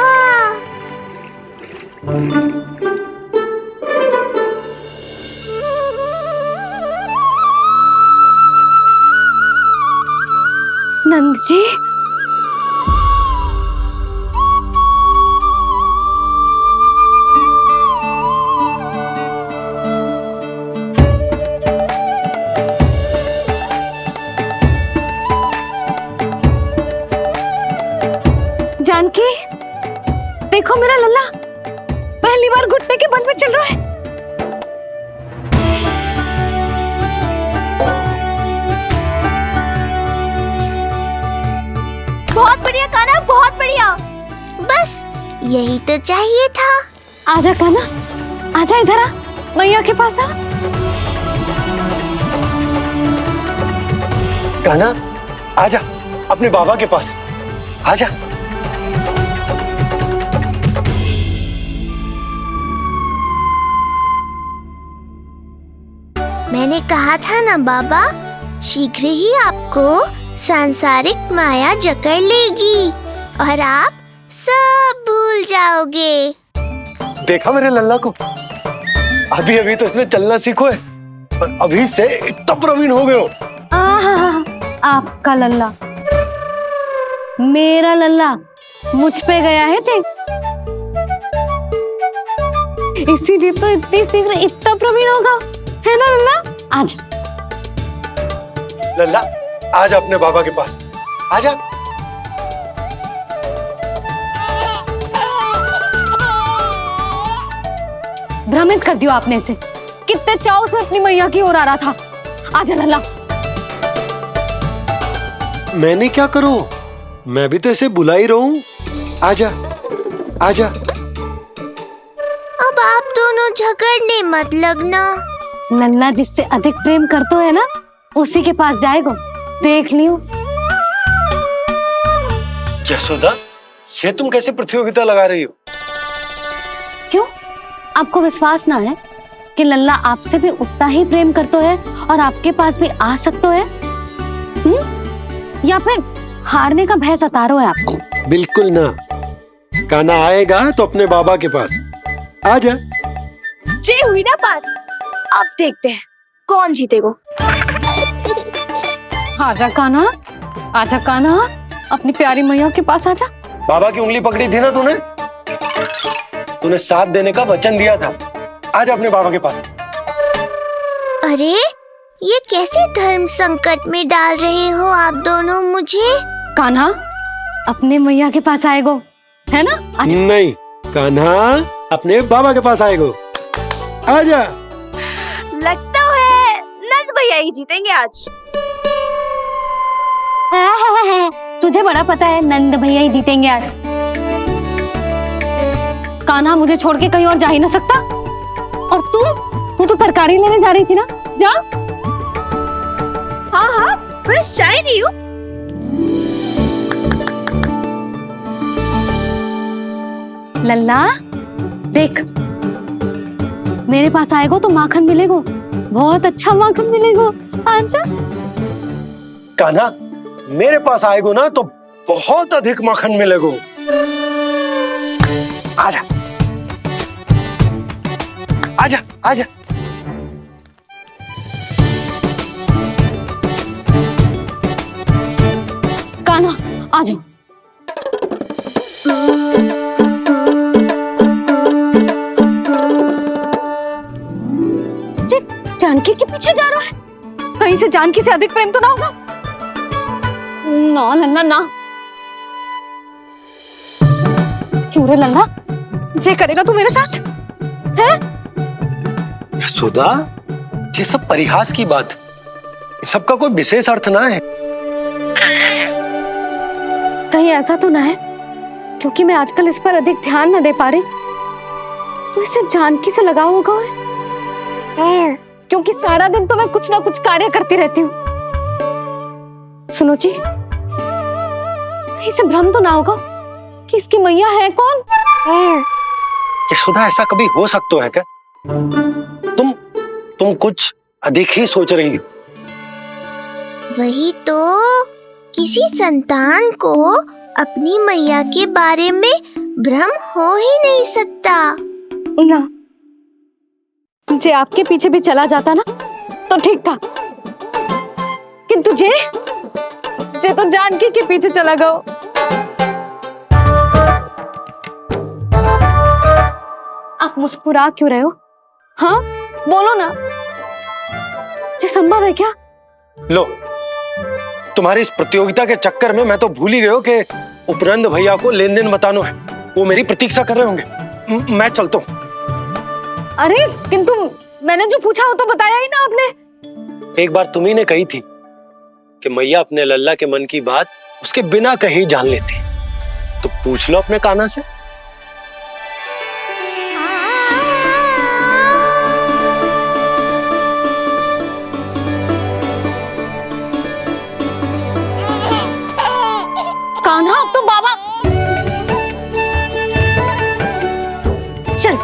नंद जी, जानकी, देखो मेरा लल्ला पहली बार घुटने के बल में चल रहा है। बहुत बढ़िया कान्हा, बहुत बढ़िया। बस यही तो चाहिए था। आजा कान्हा, आजा इधर आ, मैया के पास आ। कान्हा, आजा अपने बाबा के पास, आजा। मैंने कहा था ना बाबा, शीघ्र ही आपको सांसारिक माया जकड़ लेगी और आप सब भूल जाओगे। देखा मेरे लल्ला को, अभी अभी तो इसने चलना सीखो है, पर अभी से इतना प्रवीण हो गए हो। आपका लल्ला, मेरा लल्ला मुझ पे गया है जी। इसीलिए तो इतनी शीघ्र इतना प्रवीण होगा, है ना लल्ला? आज लल्ला आज अपने बाबा के पास आजा। भ्रमित कर दियो आपने इसे, कितने चाव से अपनी मैया की ओर आ रहा था। आजा लल्ला। मैंने क्या करूं, मैं भी तो इसे बुला ही रहा हूं। आजा आजा। अब आप दोनों झगड़ने मत लगना। लल्ला जिससे अधिक प्रेम करते है ना, उसी के पास जाएगो, देख लियो। यशोदा, ये तुम कैसे प्रतियोगिता लगा रही हो? क्यों, आपको विश्वास ना है कि लल्ला आपसे भी उतना ही प्रेम करते है और आपके पास भी आ सकते है? या फिर हारने का भय सता रहा है आपको? बिल्कुल ना, कान्हा आएगा तो अपने बाबा के पास। आजा। जे हुई ना बात, अब देखते हैं कौन जीतेगा। आजा कान्हा, आजा कान्हा, अपनी प्यारी मैया के पास आजा। बाबा की उंगली पकड़ी थी ना तूने, तूने साथ देने का वचन दिया था। आजा अपने बाबा के पास। अरे ये कैसे धर्म संकट में डाल रहे हो आप दोनों मुझे? कान्हा अपने मैया के पास आएगो, है ना? आजा। नहीं, कान्हा अपने बाबा के पास आएगो। आजा। लगता है नंद भैया ही जीतेंगे आज। तुझे बड़ा पता है नंद भैया ही जीतेंगे आज। कान्हा मुझे छोड़ के कहीं और जा ही ना सकता। और तू तो तरकारी लेने जा रही थी ना, जा। हाँ हाँ, बस जा ही रही हूँ। लल्ला देख, मेरे पास आएगो तो माखन मिलेगो, बहुत अच्छा माखन मिलेगो। आजा। कान्हा मेरे पास आएगो ना तो बहुत अधिक माखन मिलेगो। आजा आजा आजा। कान्हा आ जाओ। जानकी के पीछे जा रहा है, कहीं से जानकी से अधिक प्रेम तो ना होगा? ना लल्ला ना। क्यों रे लल्ला, जे करेगा तू मेरे साथ है? यशोदा, ये सब परिहास की बात, सबका कोई विशेष अर्थ ना है। कहीं ऐसा तो ना है क्योंकि मैं आजकल इस पर अधिक ध्यान न दे पा रही तो इसे जानकी से लगाव होगा है? क्योंकि सारा दिन तो मैं कुछ ना कुछ कार्य करती रहती हूँ। सुनो जी, इसे भ्रम तो ना होगा कि इसकी मैया है कौन? यशोदा, ऐसा कभी हो सकता है क्या? तुम कुछ अधिक ही सोच रही हो। वही तो, किसी संतान को अपनी मैया के बारे में भ्रम हो ही नहीं सकता ना। जे आपके पीछे भी चला जाता ना तो ठीक था, किंतु जे तो जानकी के पीछे चला गया। आप मुस्कुरा क्यों रहे हो? हाँ बोलो ना, ये संभव है क्या? लो, तुम्हारी इस प्रतियोगिता के चक्कर में मैं तो भूल ही गया कि उपनंद भैया को लेन देन बताना है। वो मेरी प्रतीक्षा कर रहे होंगे। मैं चलता हूँ। अरे किंतु मैंने जो पूछा वो तो बताया ही ना आपने। एक बार तुम्ही ने कही थी कि मैया अपने लल्ला के मन की बात उसके बिना कहीं जान लेती, तो पूछ लो अपने कान्हा से। कान्हा अब तो बाबा चल।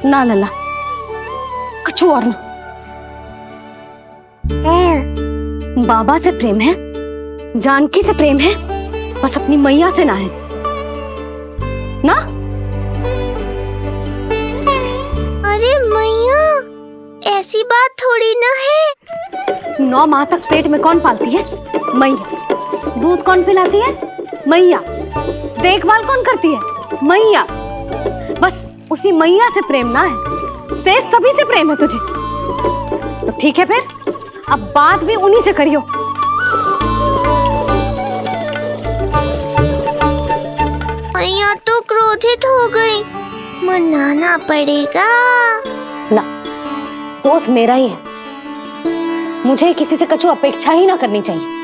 ना लल्ला, कुछ और ना। बाबा से प्रेम है, जानकी से प्रेम है, बस अपनी मैया से ना है ना। अरे मैया, ऐसी बात थोड़ी ना है। 9 माह तक पेट में कौन पालती है? मैया। दूध कौन पिलाती है? मैया। देखभाल कौन करती है? मैया। बस उसी मैया से प्रेम ना है, से सभी से प्रेम है तुझे। तो ठीक है फिर, अब बात भी उन्हीं से करियो। मैया तो क्रोधित हो गई, मनाना पड़ेगा। ना, दोस्त मेरा ही है, मुझे किसी से कछु अपेक्षा ही ना करनी चाहिए।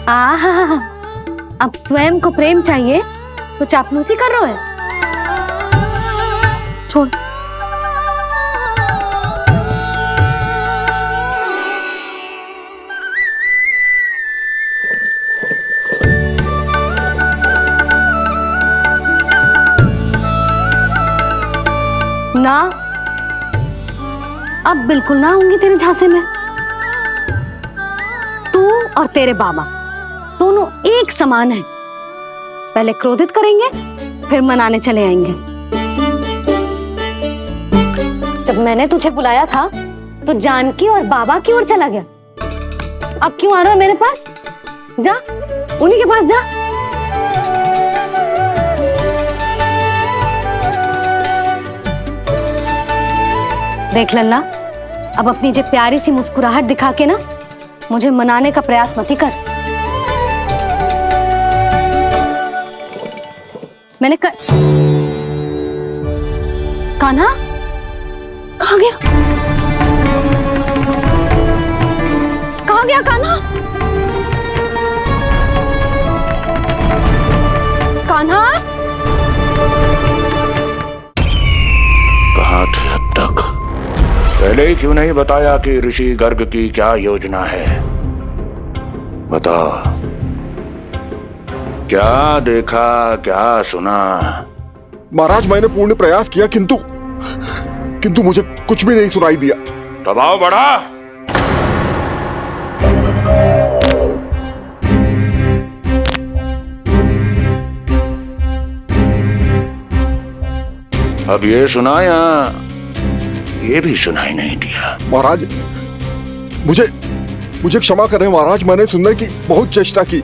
आहा, अब स्वयं को प्रेम चाहिए तो चापलूसी कर रहे हो? छोड़। ना, अब बिल्कुल ना आऊंगी तेरे झांसे में। तू और तेरे बाबा दोनों एक समान हैं। पहले क्रोधित करेंगे, फिर मनाने चले आएंगे। जब मैंने तुझे बुलाया था तो जानकी और बाबा की ओर चला गया। अब क्यों आ रहा है मेरे पास? जा, उन्हीं के पास जा। देख लल्ला, अब अपनी जे प्यारी सी मुस्कुराहट दिखा के ना मुझे मनाने का प्रयास मत ही कर। मैंने कान्हा कहाँ गया? कहाँ गया कान्हा? कान्हा कहाँ थे अब तक? पहले ही क्यों नहीं बताया कि ऋषि गर्ग की क्या योजना है? बता, क्या देखा, क्या सुना? महाराज, मैंने पूर्ण प्रयास किया किंतु मुझे कुछ भी नहीं सुनाई दिया। दबाव बढ़ा। अब ये सुना या ये भी सुनाई नहीं दिया? महाराज, मुझे क्षमा करें महाराज, मैंने सुनने की बहुत चेष्टा की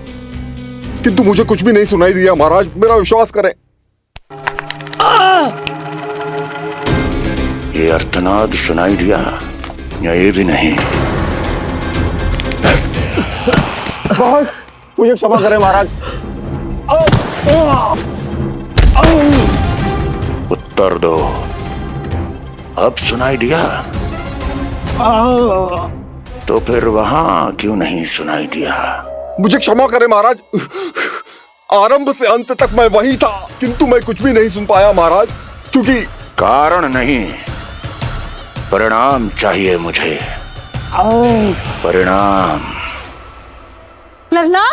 किंतु मुझे कुछ भी नहीं सुनाई दिया। महाराज, मेरा विश्वास करें। ये अर्थनाद सुनाई दिया या ये भी नहीं? मुझे क्षमा करें महाराज। उत्तर दो, अब सुनाई दिया? तो फिर वहां क्यों नहीं सुनाई दिया? मुझे क्षमा करें महाराज, आरंभ से अंत तक मैं वही था किंतु मैं कुछ भी नहीं सुन पाया महाराज, क्योंकि कारण नहीं, परिणाम चाहिए मुझे। परिणाम। लल्ला,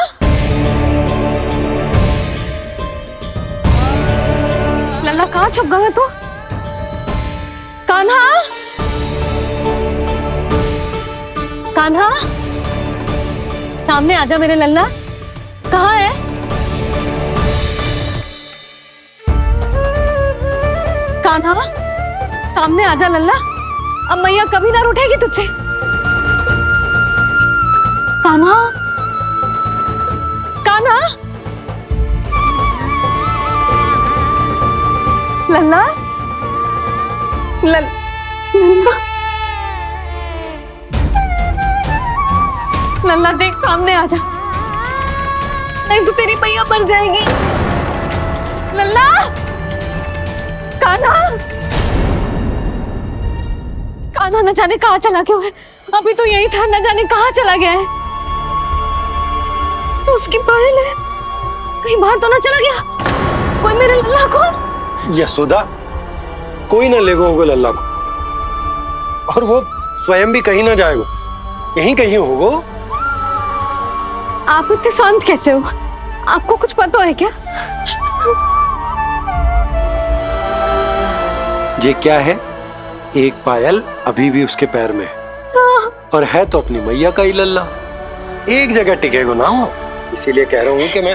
लल्ला कहाँ छुप गया तू? कान्हा, कान्हा, सामने आजा मेरे लल्ला। कहाँ है? कान्हा, सामने आजा लल्ला। अब मैया कभी ना रूठेगी तुझसे। कान्हा, कान्हा, लल्ला, लल्ला, लल्ला देख, सामने आजा, नहीं तो तेरी मैया मर जाएगी। लल्ला, कान्हा, कान्हा न जाने कहाँ चला गया है। अभी तो यही था, न जाने कहाँ चला गया है। तो उसकी पायल है, कहीं बाहर तो ना चला गया? कोई मेरे लल्ला को? यशोदा, कोई ना लेगा होगा लल्ला को, और वो स्वयं भी कहीं ना जाएगा, यहीं कहीं होगा। आप इतने शांत कैसे हो? आपको कुछ पता है क्या? ये क्या है? एक पायल अभी भी उसके पैर में है। और है तो अपनी मैया का ही लल्ला, एक जगह टिकेगा ना हो, इसीलिए कह रहा हूँ कि मैं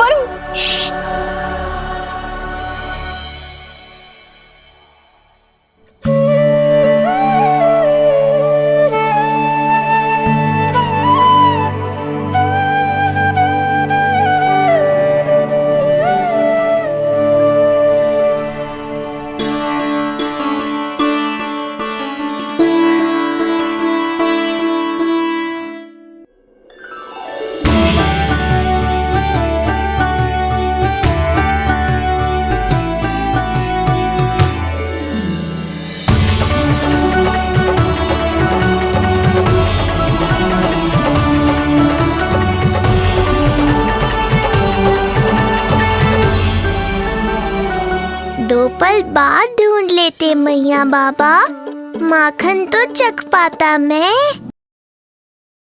दो पल बाद ढूंढ लेते मैया बाबा, माखन तो चख पाता मैं।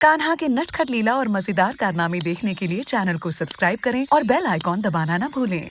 कान्हा के नटखट लीला और मजेदार कारनामे देखने के लिए चैनल को सब्सक्राइब करें और बेल आइकॉन दबाना ना भूलें।